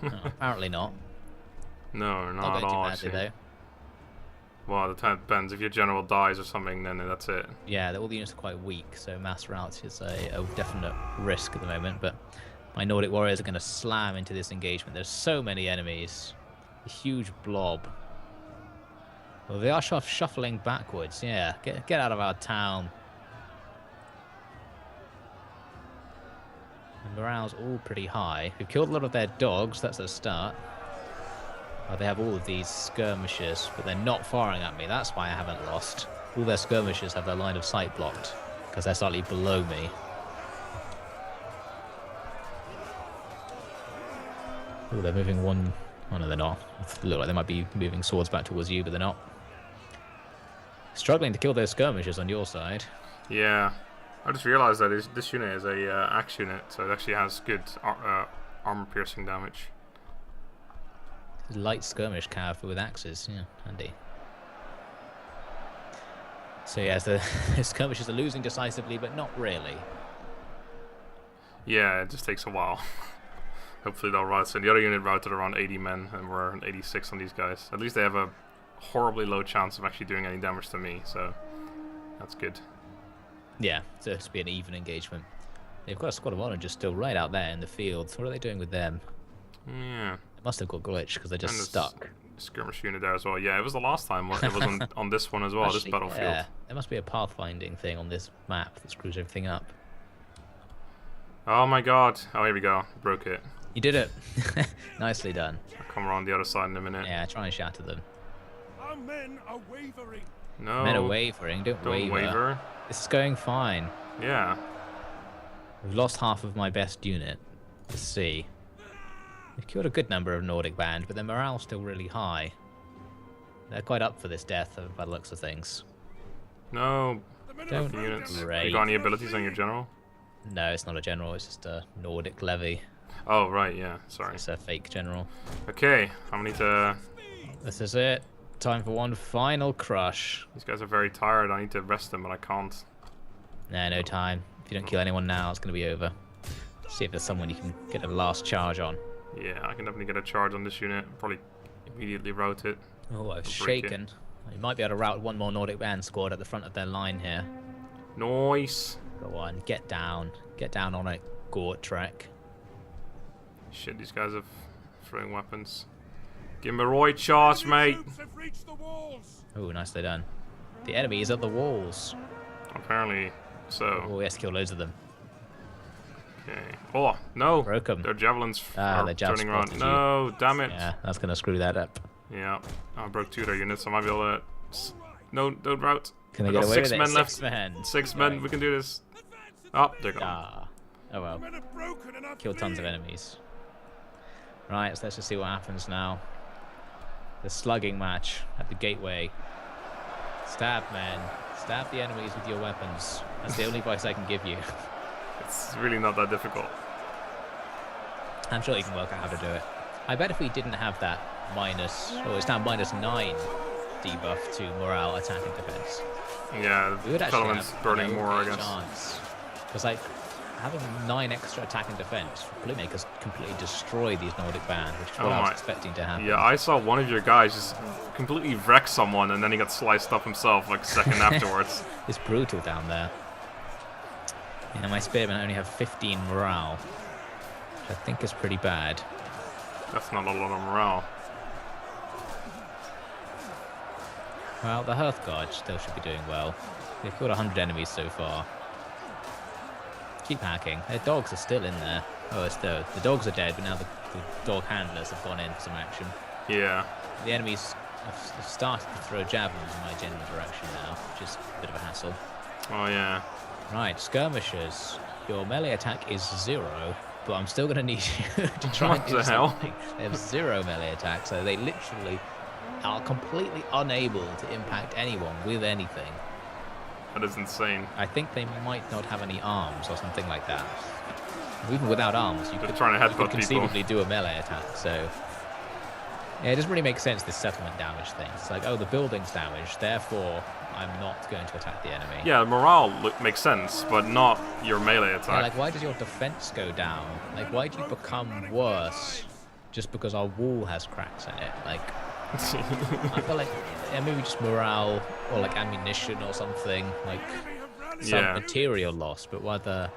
No, apparently not. No, not at all, actually. Though. Well, it depends. If your general dies or something, then that's it. Yeah, all the units are quite weak, so mass rout is a definite risk at the moment. But my Nordic warriors are going to slam into this engagement. There's so many enemies. A huge blob. Well, they are shuffling backwards. Yeah, get out of our town. And morale's all pretty high. We've killed a lot of their dogs. That's a start. Oh, they have all of these skirmishers, but they're not firing at me. That's why I haven't lost. All their skirmishers have their line of sight blocked, because they're slightly below me. Oh, they're moving one... Oh, no, they're not. They look like they might be moving swords back towards you, but they're not. Struggling to kill those skirmishers on your side. Yeah. I just realised that this unit is a axe unit, so it actually has good armor-piercing damage. Light skirmish cav with axes, yeah, handy. So yeah, the skirmishers are losing decisively, but not really. Yeah, it just takes a while. Hopefully they'll rout. So the other unit routed around 80 men, and we're at 86 on these guys. At least they have a horribly low chance of actually doing any damage to me, so that's good. Yeah, so it's to be an even engagement. They've got a squad of honor just still right out there in the field. What are they doing with them? Yeah. Must have got glitched because they're just stuck. skirmish unit there as well. Yeah, it was the last time. It was on this one as well, Actually, this battlefield. Yeah, there must be a pathfinding thing on this map that screws everything up. Oh my god. Oh, here we go. Broke it. You did it. Nicely done. I'll come around the other side in a minute. Yeah, try and shatter them. Our men are wavering. No. Men are wavering. Don't waver. This is going fine. Yeah. We've lost half of my best unit. Let's see. We've killed a good number of Nordic band, but their morale's still really high. They're quite up for this death by the looks of things. No. Don't Units. rage. You got any abilities on your general? No, it's not a general, it's just a Nordic levy. Oh, right, yeah. Sorry. It's a fake general. Okay, I'm gonna need to... This is it. Time for one final crush. These guys are very tired. I need to rest them, but I can't. Nah, no time. If you don't kill anyone now, it's going to be over. See if there's someone you can get a last charge on. Yeah, I can definitely get a charge on this unit. Probably immediately route it. Oh, I've Break shaken. You might be able to route one more Nordic band squad at the front of their line here. Nice. Go on, get down. Get down on it, Geet track. Shit, these guys are throwing weapons. Give him a right charge, mate. Oh, nicely done. The enemy is at the walls. Apparently so. Oh, he has to kill loads of them. Okay. Oh, no. Broke 'em. Their javelins are their jabs turning around. spotted you. No, damn it. Yeah, that's going to screw that up. Yeah. I broke 2 of their units. I might be able to... No, don't route. Can they I get got away 6 with it? men left. 6 men. 6 men. We can do this. Oh, they're gone. Ah. Oh well. Killed tons of enemies. Right, so let's just see what happens now. The slugging match at the gateway. Stab, men. Stab the enemies with your weapons. That's the only advice I can give you. It's really not that difficult. I'm sure you can work out how to do it. I bet if we didn't have that minus... Oh, it's now -9 debuff to morale, attack, and defense. Yeah, We would actually Fellman's have burning no more, I guess. chance. Because, like, having 9 extra attack and defense, Bluemakers completely destroy these Nordic band, which is what I was expecting to happen. Yeah, I saw one of your guys just completely wreck someone, and then he got sliced up himself like a second afterwards. It's brutal down there. Yeah, my spearmen only have 15 morale, which I think is pretty bad. That's not a lot of morale. Well, the Hearthguard still should be doing well. They've killed 100 enemies so far. Keep hacking. Their dogs are still in there. Oh, the dogs are dead, but now the dog handlers have gone in for some action. Yeah. The enemies have started to throw javelins in my general direction now, which is a bit of a hassle. Oh, yeah. Right, skirmishers. Your melee attack is 0, but I'm still going to need you to try and do What the hell? something. They have 0 melee attack, so they literally are completely unable to impact anyone with anything. That is insane. I think they might not have any arms or something like that. Even without arms, you They're could, trying to you could headbutt conceivably do a melee attack, so... Yeah, it doesn't really make sense, this settlement damage thing. It's like, oh, the building's damaged, therefore I'm not going to attack the enemy. Yeah, morale makes sense, but not your melee attack. Yeah, like, why does your defense go down? Like, why do you become worse just because our wall has cracks in it? Like, I feel like maybe just morale or like ammunition or something, like some material loss, but rather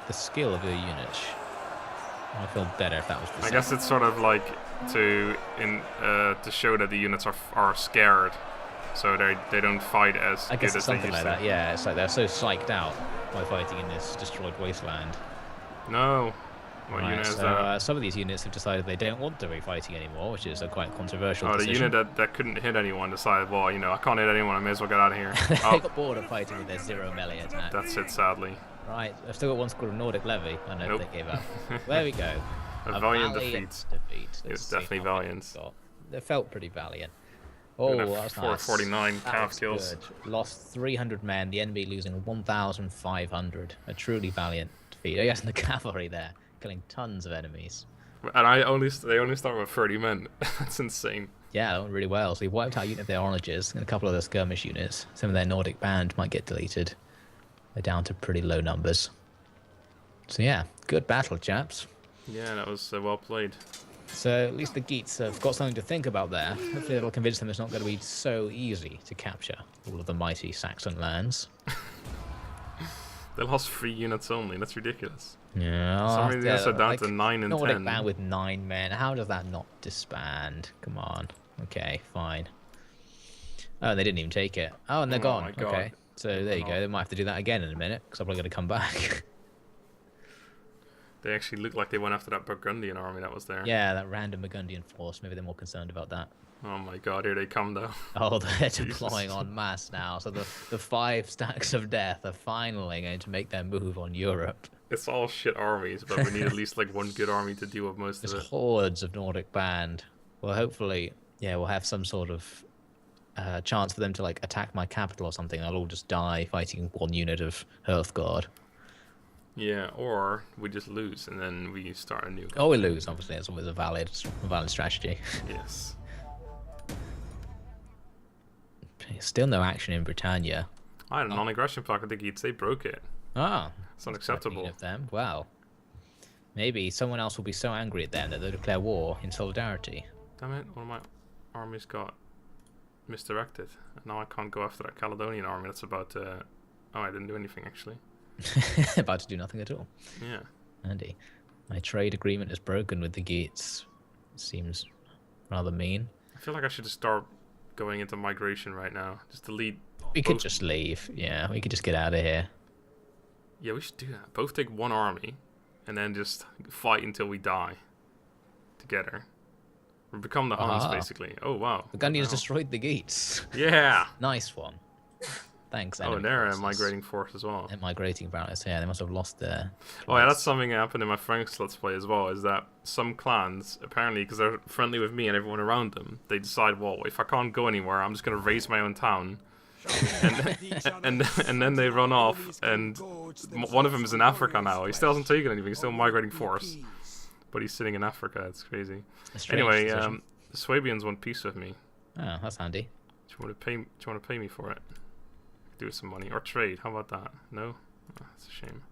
the skill of the unit. I feel better if that was the same. I guess it's sort of like to show that the units are scared, so they don't fight as I guess good it's as they something used like to. that. Yeah, it's like they're so psyched out by fighting in this destroyed wasteland. No. What Right, unit is so that? some of these units have decided they don't want to be fighting anymore, which is a quite controversial Oh, the decision. unit that couldn't hit anyone decided, well, you know, I can't hit anyone, I may as well get out of here. They Oh, got bored of fighting with their 0 melee attack. that's it, sadly. Right, I've still got one squad of Nordic Levy. I know Nope. they gave up. There we go. A valiant defeat. It's Let's see definitely how many valiant. we've got. They felt pretty valiant. Oh, Good that enough. was nice. 449 That calf was kills. good. Lost 300 men, the enemy losing 1,500. A truly valiant defeat. Oh, yes, and the cavalry there, killing tons of enemies. And they only start with 30 men. That's insane. Yeah, that went really well. So we wiped out a unit of their onagers and a couple of their skirmish units. Some of their Nordic band might get deleted. They're down to pretty low numbers. So yeah, good battle, chaps. Yeah, that was well played. So at least the Geets have got something to think about there. Hopefully it'll convince them it's not going to be so easy to capture all of the mighty Saxon lands. They lost 3 units only. That's ridiculous. Yeah, Some of the units are down like, to 9 and Nordic 10. band with 9 men. How does that not disband? Come on. Okay, fine. Oh, and they didn't even take it. Oh, and they're Oh gone. my God. Okay. So there you Oh. go. They might have to do that again in a minute, because I'm probably going to come back. They actually looked like they went after that Burgundian army that was there. Yeah, that random Burgundian force. Maybe they're more concerned about that. Oh my God, here they come though. Oh, they're Jesus. deploying en masse now. So the 5 stacks of death are finally going to make their move on Europe. It's all shit armies, but we need at least like one good army to deal with most There's of it. hordes of Nordic band. Well, hopefully, yeah, we'll have some sort of chance for them to like attack my capital or something. I'll all just die fighting one unit of Hearthguard. Yeah, or we just lose and then we start a new. Oh, we lose. Obviously, it's always a valid strategy. Yes. Still no action in Britannia. I had a non-aggression pact with the Geets. They broke it. Ah, It's not that's quite acceptable. mean of them. Wow. Maybe someone else will be so angry at them that they'll declare war in solidarity. Damn it! One of my armies got misdirected. And now I can't go after that Caledonian army that's about to. Oh, I didn't do anything actually. About to do nothing at all. Yeah. Andy, my trade agreement is broken with the Geets. Seems rather mean. I feel like I should just start going into migration right now. Just delete. We could both- just leave. Yeah, we could just get out of here. Yeah, we should do that. Both take one army, and then just fight until we die. Together. We become the Huns, Ah. basically. Oh wow. The Gundians Wow. destroyed the Geets. Yeah. Nice one. Thanks. Oh, enemy and they're a forces. migrating force as well. They're migrating barons. Yeah, they must have lost their. Oh yeah, place. that's something that happened in my Frank's Let's Play as well, is that some clans, apparently because they're friendly with me and everyone around them, they decide, well, if I can't go anywhere, I'm just going to raise my own town. And then they run off, and one of them is in Africa now. He still hasn't taken anything, he's still a migrating force. But he's sitting in Africa, it's crazy. A strange Anyway, decision. the Swabians want peace with me. Oh, that's handy. Do you want to pay me for it? Do some money or trade. How about that? No, oh, that's a shame.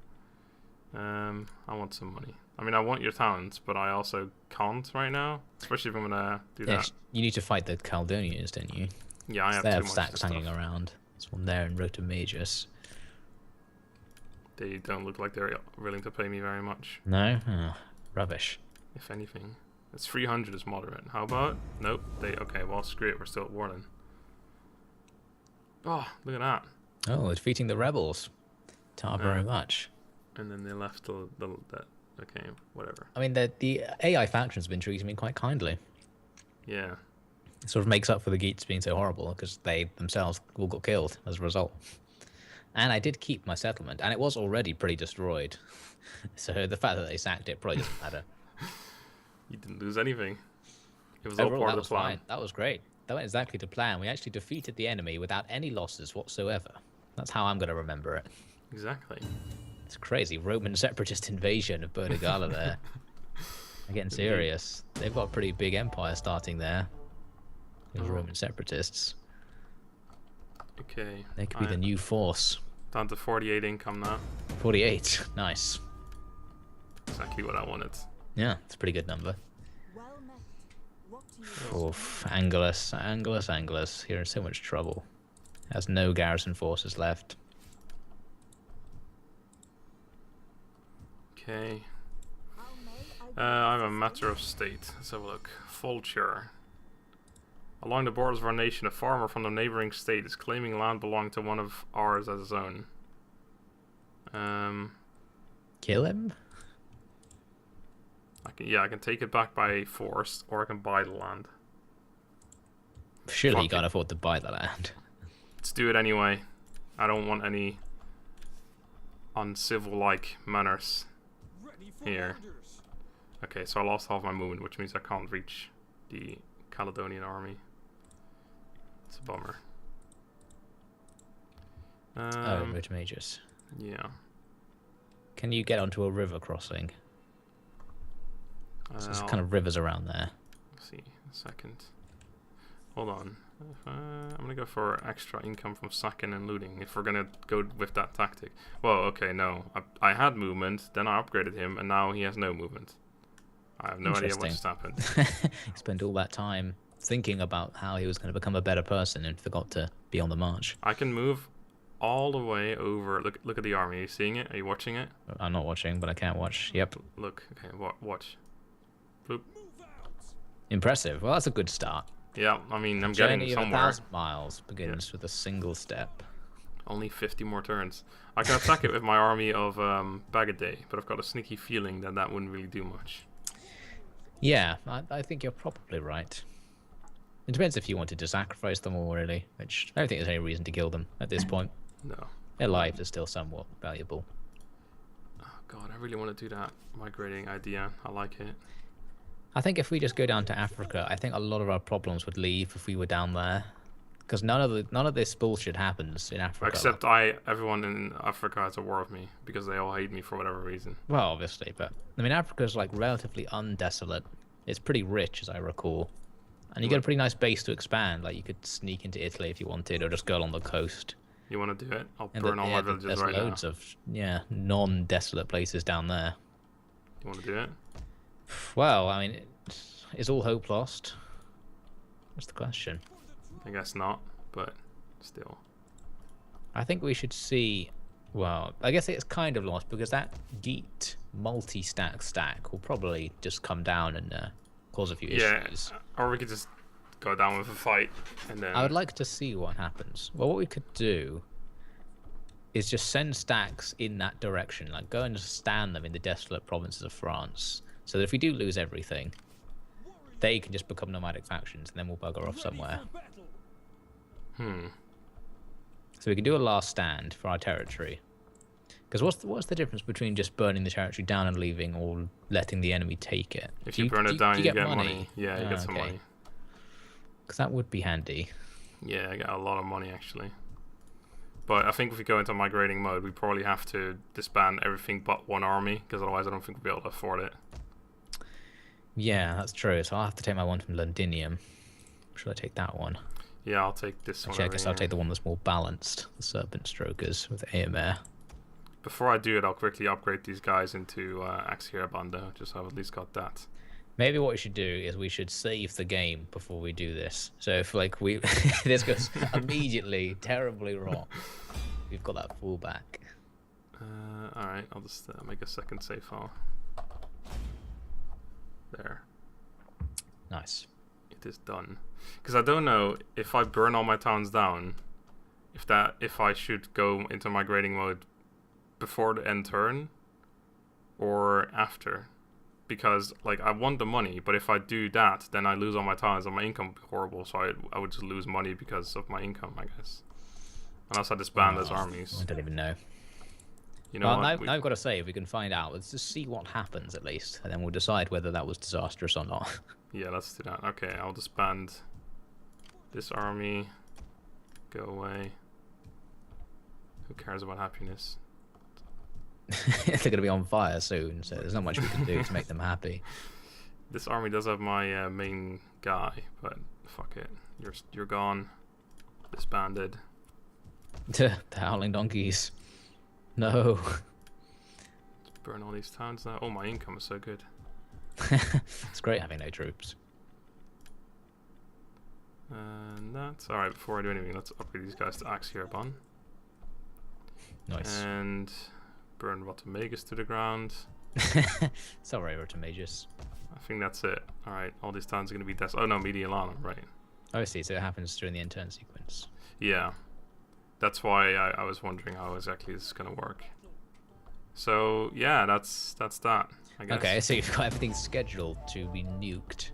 I want some money. I mean, I want your towns, but I also can't right now. Especially if I'm gonna do Yeah, that. you need to fight the Caledonians, don't you? Yeah, I have They too have much stacks stuff. hanging around. There's one there in Rota Magus. They don't look like they're willing to pay me very much. No? Oh, rubbish. If anything, it's 300 is moderate. How about? Nope. Okay. Well, screw it. We're still at war then. Oh, look at that. Oh, defeating the rebels. Tar very much. And then they left that. Okay, whatever. I mean, the AI factions have been treating me quite kindly. Yeah. It sort of makes up for the Geets being so horrible, because they themselves all got killed as a result. And I did keep my settlement, and it was already pretty destroyed. So the fact that they sacked it probably doesn't matter. You didn't lose anything. It was all Overall, part that of was the plan. fine. That was great. That went exactly to plan. We actually defeated the enemy without any losses whatsoever. That's how I'm going to remember it. Exactly. It's crazy. Roman separatist invasion of Burdigala there. I'm getting serious. They've got a pretty big empire starting there. Those Roman separatists. Okay. They could be the new force. Down to 48 income now. 48. Nice. Exactly what I wanted. Yeah, it's a pretty good number. Well met. What do you Oof. Angelus. You're in so much trouble. Has no garrison forces left. Okay. how may I I have a matter of state. Let's have a look. Vulture. Along the borders of our nation, a farmer from the neighboring state is claiming land belonging to one of ours as his own. Kill him? I can take it back by force, or I can buy the land. Surely Fuck you can't it. afford to buy the land. Let's do it anyway. I don't want any uncivil-like manners. Ready for Here. orders. Okay, so I lost half my movement, which means I can't reach the Caledonian army. It's a bummer. Oh, Rota Magus. Yeah. Can you get onto a river crossing? So there's I'll kind of rivers around there. see a second. Hold on. I'm gonna go for extra income from sacking and looting if we're gonna go with that tactic. Well, okay, no. I had movement, then I upgraded him, and now he has no movement. I have no idea what just happened. He spent all that time thinking about how he was going to become a better person and forgot to be on the march. I can move all the way over. Look at the army. Are you seeing it? Are you watching it? I'm not watching, but I can't watch. Yep. Look. Okay, watch. Bloop. Move out. Impressive. Well, that's a good start. Yeah, I mean, I'm Journey getting of somewhere. 1,000 miles begins with a single step. Only 50 more turns. I can attack it with my army of Bagaday, but I've got a sneaky feeling that that wouldn't really do much. Yeah, I think you're probably right. It depends if you wanted to sacrifice them all, really, which I don't think there's any reason to kill them at this point. No. Their lives are still somewhat valuable. Oh god, I really want to do that migrating idea. I like it. I think if we just go down to Africa, I think a lot of our problems would leave if we were down there. Because none of this bullshit happens in Africa. Except everyone in Africa has a war with me because they all hate me for whatever reason. Well, obviously, but I mean, Africa's like relatively undesolate. It's pretty rich, as I recall, and you get a pretty nice base to expand. Like you could sneak into Italy if you wanted, or just go along the coast. You want to do it? I'll And burn all my villages there's right now. loads of non-desolate places down there. You want to do it? Well, I mean, is all hope lost? That's the question. I guess not, but still. I think we should see. Well, I guess it's kind of lost because that Geet multi-stack will probably just come down and cause a few issues. Or we could just go down with a fight and then. I would like to see what happens. Well, what we could do is just send stacks in that direction, like go and just stand them in the desolate provinces of France, so that if we do lose everything, they can just become nomadic factions, and then we'll bugger off somewhere. So we can do a last stand for our territory. Because what's the difference between just burning the territory down and leaving, or letting the enemy take it? If you burn it down, you get money. Yeah, you get some money. Because that would be handy. Yeah, I get a lot of money actually. But I think if we go into migrating mode, we probably have to disband everything but one army, because otherwise I don't think we'll be able to afford it. Yeah, that's true. So I'll have to take my one from Londinium. Should I take that one? Yeah, I'll take this one. Actually, I guess I'll take the one that's more balanced, the Serpent Strokers with AMR. Before I do it, I'll quickly upgrade these guys into Axia Banda, just so I've at least got that. Maybe what we should do is we should save the game before we do this. So if like this goes immediately terribly wrong, we've got that fallback. Alright, I'll just make a second save file. There. Nice. It is done. Because I don't know if I burn all my towns down, if I should go into migrating mode before the end turn or after. Because like I want the money, but if I do that, then I lose all my towns and my income would be horrible. So I would just lose money because of my income, I guess. Unless I disband those armies. I don't even know. You know Well, what? now I've got to save. We can find out. Let's just see what happens at least, and then we'll decide whether that was disastrous or not. Yeah, let's do that. Okay, I'll disband this army. Go away. Who cares about happiness? They're going to be on fire soon, so there's not much we can do to make them happy. This army does have my main guy, but fuck it. You're gone. Disbanded. The Howling Donkeys. No. Let's burn all these towns now. Oh, my income is so good. It's great having no troops. And that's alright. Before I do anything, let's upgrade these guys to Axia. Nice. And burn Rotomagus to the ground. Sorry, Rotomagus. I think that's it. Alright, all these towns are going to be Oh no, Medialana, right. Oh, I see. So it happens during the end turn sequence. Yeah. That's why I was wondering how exactly this is going to work. So, yeah, that's that, I guess. Okay, so you've got everything scheduled to be nuked.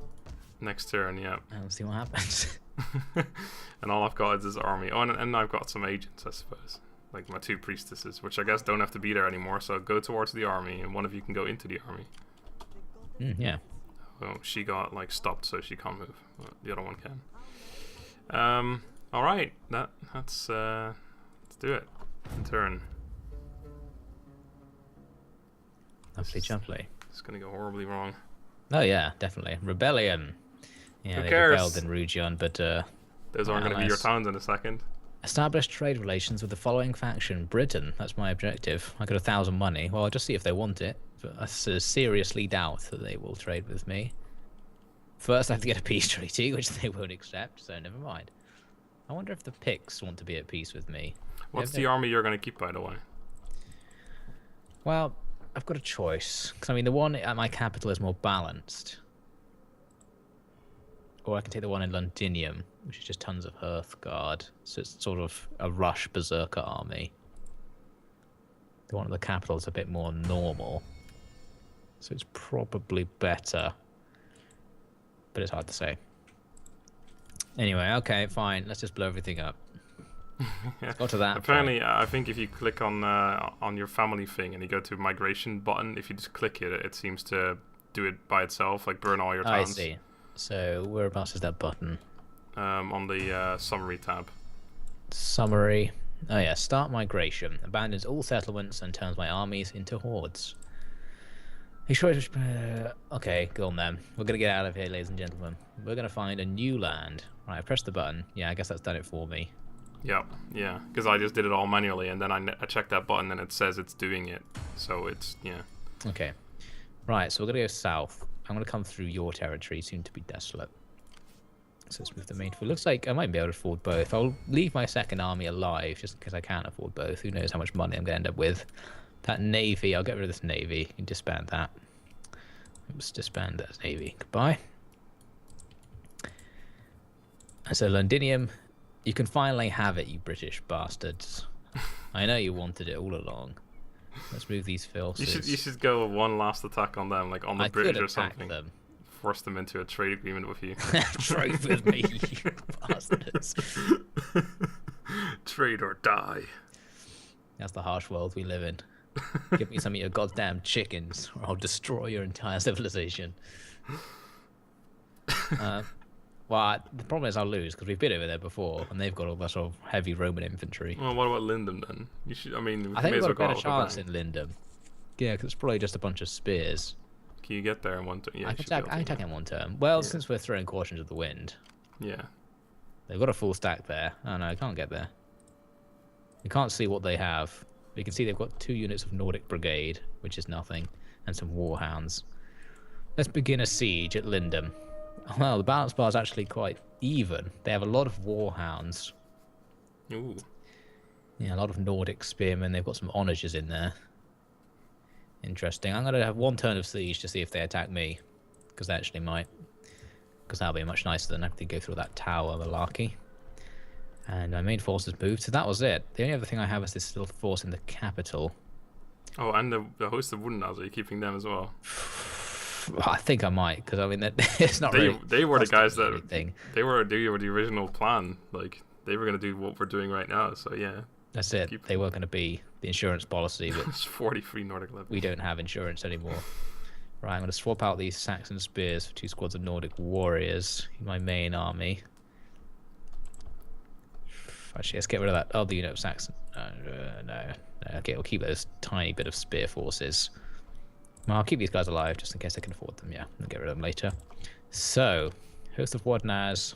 Next turn, yeah. And we'll see what happens. And all I've got is this army. Oh, and I've got some agents, I suppose. Like my 2 priestesses, which I guess don't have to be there anymore. So go towards the army, and one of you can go into the army. Yeah. Oh, she got like stopped, so she can't move. Well, the other one can. All right, let's do it. In turn. Lovely jubbly. It's gonna go horribly wrong. Oh yeah, definitely. Rebellion. Yeah, Who they cares? rebelled in Rugion, but Those aren't gonna be your towns in a second. establish trade relations with the following faction. Britain, that's my objective. I got 1,000 money. Well, I'll just see if they want it. But I seriously doubt that they will trade with me. First, I have to get a peace treaty, which they won't accept, so never mind. I wonder if the Picts want to be at peace with me. What's the army you're gonna keep, by the way? Well, I've got a choice. Because, I mean, the one at my capital is more balanced. or I can take the one in Londinium, which is just tons of Hearthguard. So it's sort of a rush berserker army. The one at the capital is a bit more normal, so it's probably better, but it's hard to say. Anyway, okay, fine. Let's just blow everything up. Let's go to that. Apparently, I think if you click on your family thing and you go to migration button, if you just click it, it seems to do it by itself, like burn all your towns. I see. So whereabouts is that button? On the summary tab. Summary. Oh yeah, start migration. Abandons all settlements and turns my armies into hordes. Okay, go on then. We're gonna get out of here, ladies and gentlemen. We're gonna find a new land. Right, I pressed the button. Yeah, I guess that's done it for me. Yeah, because I just did it all manually, and then I checked that button, and it says it's doing it. So it's, yeah. Okay. Right, so we're gonna go south. I'm gonna come through your territory, soon to be desolate. So let's move the main. It looks like I might be able to afford both. I'll leave my second army alive, just because I can't afford both. Who knows how much money I'm gonna end up with. That navy, I'll get rid of this navy. You can disband that. Let's disband that navy. Goodbye. So Londinium, you can finally have it, you British bastards. I know you wanted it all along. Let's move these filters. You should go one last attack on them, like on the British or something. Them. Force them into a trade agreement with you. Trade with me, you bastards. Trade or die. That's the harsh world we live in. Give me some of your goddamn chickens, or I'll destroy your entire civilization. Well, the problem is I'll lose, because we've been over there before, and they've got all that sort of heavy Roman infantry. Well, what about Lindum then? You should. I mean, I think we've got a better chance in Lindum. Yeah, because it's probably just a bunch of spears. Can you get there in one turn? Yeah, I can attack in one turn. Well, since we're throwing caution to the wind. Yeah. They've got a full stack there. Oh no, I can't get there. You can't see what they have. You can see they've got 2 units of Nordic Brigade, which is nothing, and some Warhounds. Let's begin a siege at Lindum. Well, the balance bar is actually quite even. They have a lot of Warhounds. Ooh. Yeah, a lot of Nordic Spearmen. They've got some onagers in there. Interesting. I'm going to have 1 turn of siege to see if they attack me, because they actually might. Because that'll be much nicer than having to go through that tower malarkey. And my main forces moved, so that was it. The only other thing I have is this little force in the capital. Oh, and the host of Woodenhouse, are you keeping them as well? I think I might, because I mean, it's not really. They were the guys that anything. They were the original plan. Like they were going to do what we're doing right now. So yeah. That's it. They were going to be the insurance policy, but it's 43 Nordic level. We don't have insurance anymore. Right, I'm going to swap out these Saxon spears for 2 squads of Nordic warriors in my main army. Actually, let's get rid of that other unit of Saxon. No. Okay, we'll keep those tiny bit of spear forces. Well, I'll keep these guys alive just in case I can afford them. Yeah, I'll get rid of them later. So, host of Wadnaz.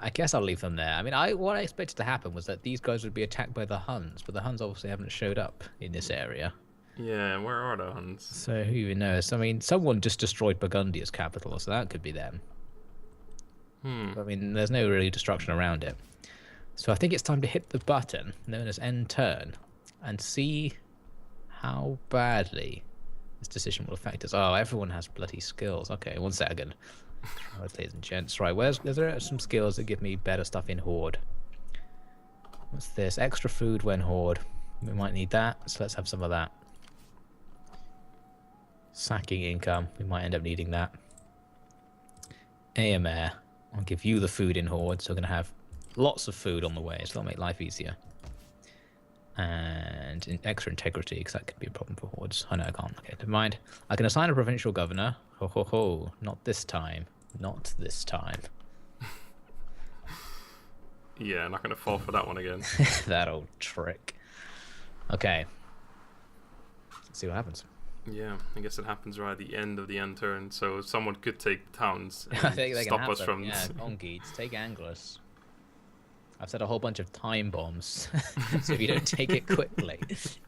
I guess I'll leave them there. I mean, what I expected to happen was that these guys would be attacked by the Huns, but the Huns obviously haven't showed up in this area. Yeah, where are the Huns? So who even knows? I mean, someone just destroyed Burgundia's capital, so that could be them. I mean, there's no really destruction around it. So I think it's time to hit the button known as end turn and see how badly this decision will affect us. Oh, everyone has bloody skills. Okay, 1 second. Right, ladies and gents. Right, there are some skills that give me better stuff in Horde. What's this? Extra food when Horde. We might need that, so let's have some of that. Sacking income. We might end up needing that. AMR. I'll give you the food in Horde, so we're going to have lots of food on the way, so that'll make life easier. And extra integrity, because that could be a problem for Hordes. Oh no, I can't. Okay, never mind. I can assign a provincial governor. Ho ho ho. Not this time. Not this time. Yeah, not going to fall for that one again. That old trick. Okay. Let's see what happens. Yeah, I guess it happens right at the end of the end turn, so someone could take towns I and think they stop can have us them. from... Yeah, on Geet, take Anglers. I've set a whole bunch of time bombs, so if you don't take it quickly, it's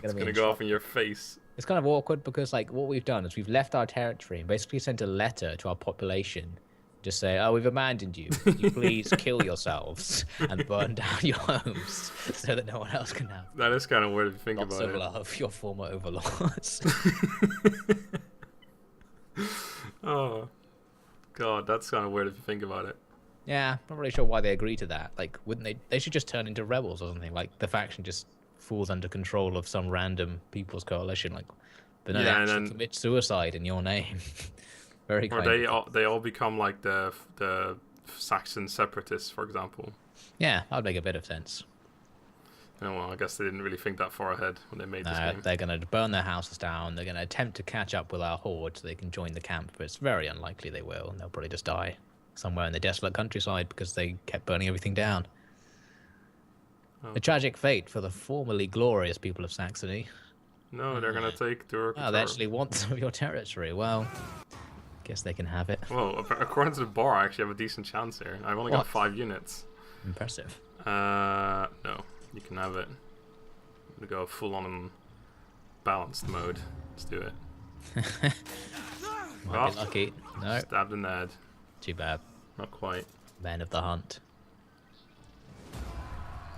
going to go off in your face. It's kind of awkward because, like, what we've done is we've left our territory and basically sent a letter to our population. Just say, oh, we've abandoned you. Could you please kill yourselves and burn down your homes so that no one else can have That is kind of weird if you think lots about of it. love, your former overlords. Oh, God, that's kind of weird if you think about it. Yeah, not really sure why they agree to that. Like, wouldn't they? They should just turn into rebels or something. Like, the faction just falls under control of some random people's coalition. Like, but no, they Yeah, and actually then- commit suicide in your name. Very Or kind. they all become like the Saxon separatists, for example. Yeah, that would make a bit of sense. Oh, well, I guess they didn't really think that far ahead when they made this No, game. they're going to burn their houses down. They're going to attempt to catch up with our horde so they can join the camp, but it's very unlikely they will. And they'll probably just die somewhere in the desolate countryside because they kept burning everything down. Oh. A tragic fate for the formerly glorious people of Saxony. No, they're gonna take Turk. Oh, they actually want some of your territory. Well, guess they can have it. Well, according to the bar, I actually have a decent chance here. I've only got What? 5 units. Impressive. No, you can have it. I'm gonna go full on balanced mode. Let's do it. Might Oh. be lucky. No, Stabbed in the head. too bad. Not quite. Men of the hunt.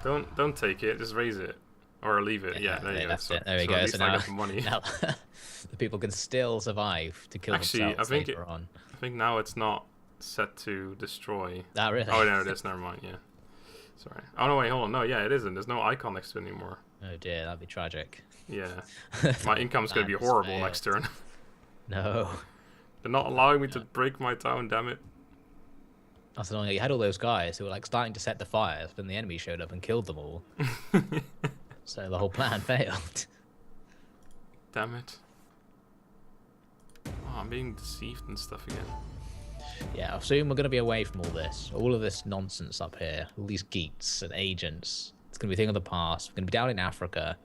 Don't take it. Just raise it or leave it. Yeah, there you go. That's So, it. There we so go. At least So I now, got the money. now the people can still survive to kill Actually, themselves I think later on. I think now it's not set to destroy. Ah, really? Oh, no, it is. Never mind. Yeah. Sorry. Oh no, wait, hold on. No, yeah, it isn't. There's no icon next to it anymore. Oh dear, that'd be tragic. Yeah. My income's gonna be Plan has horrible failed. next turn. No. They're not allowing me to break my town. Damn it. That's annoying. You had all those guys who were like starting to set the fires, but then the enemy showed up and killed them all. So the whole plan failed. Damn it. Oh, I'm being deceived and stuff again. Yeah, soon we're going to be away from all this. All of this nonsense up here. All these geets and agents. It's going to be a thing of the past. We're going to be down in Africa.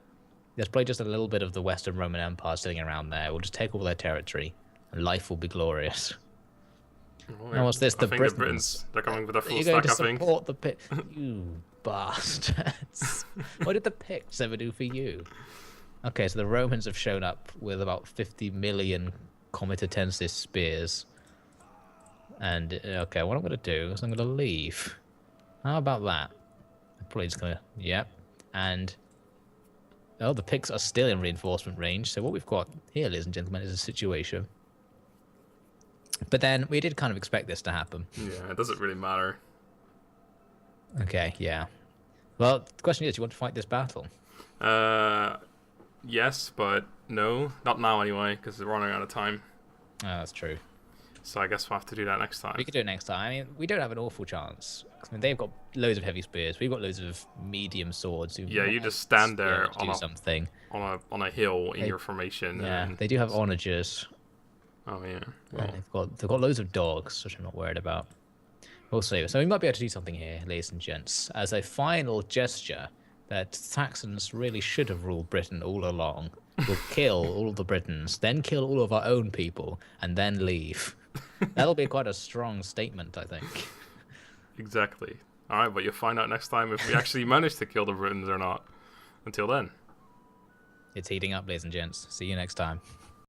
There's probably just a little bit of the Western Roman Empire sitting around there. We'll just take all their territory, and life will be glorious. Oh, Now what's this? I The think Britons. They're coming with a full You're going stack, to I think. support the You bastards. What did the Picts ever do for you? Okay, so the Romans have shown up with about 50 million comitatensis spears. And, okay, what I'm going to do is I'm going to leave. How about that? I'm probably just going to, yep. And, oh, the Picts are still in reinforcement range. So what we've got here, ladies and gentlemen, is a situation. But then we did kind of expect this to happen. Yeah, it doesn't really matter. Okay, yeah. Well, the question is, do you want to fight this battle? Yes, but no. Not now anyway, because we're running out of time. Oh, that's true. So I guess we'll have to do that next time. We could do it next time. I mean, we don't have an awful chance. I mean, they've got loads of heavy spears. We've got loads of medium swords. Who Yeah, you might just stand be able there to do something. on a hill in They- your formation. Yeah, and they do have onagers. Oh yeah. And Well, they've got loads of dogs, which I'm not worried about. We'll see. So we might be able to do something here, ladies and gents, as a final gesture that Saxons really should have ruled Britain all along. We'll kill all of the Britons, then kill all of our own people, and then leave. That'll be quite a strong statement, I think. exactly. All right, but you'll find out next time if we actually manage to kill the Britons or not. Until then. It's heating up, ladies and gents. See you next time.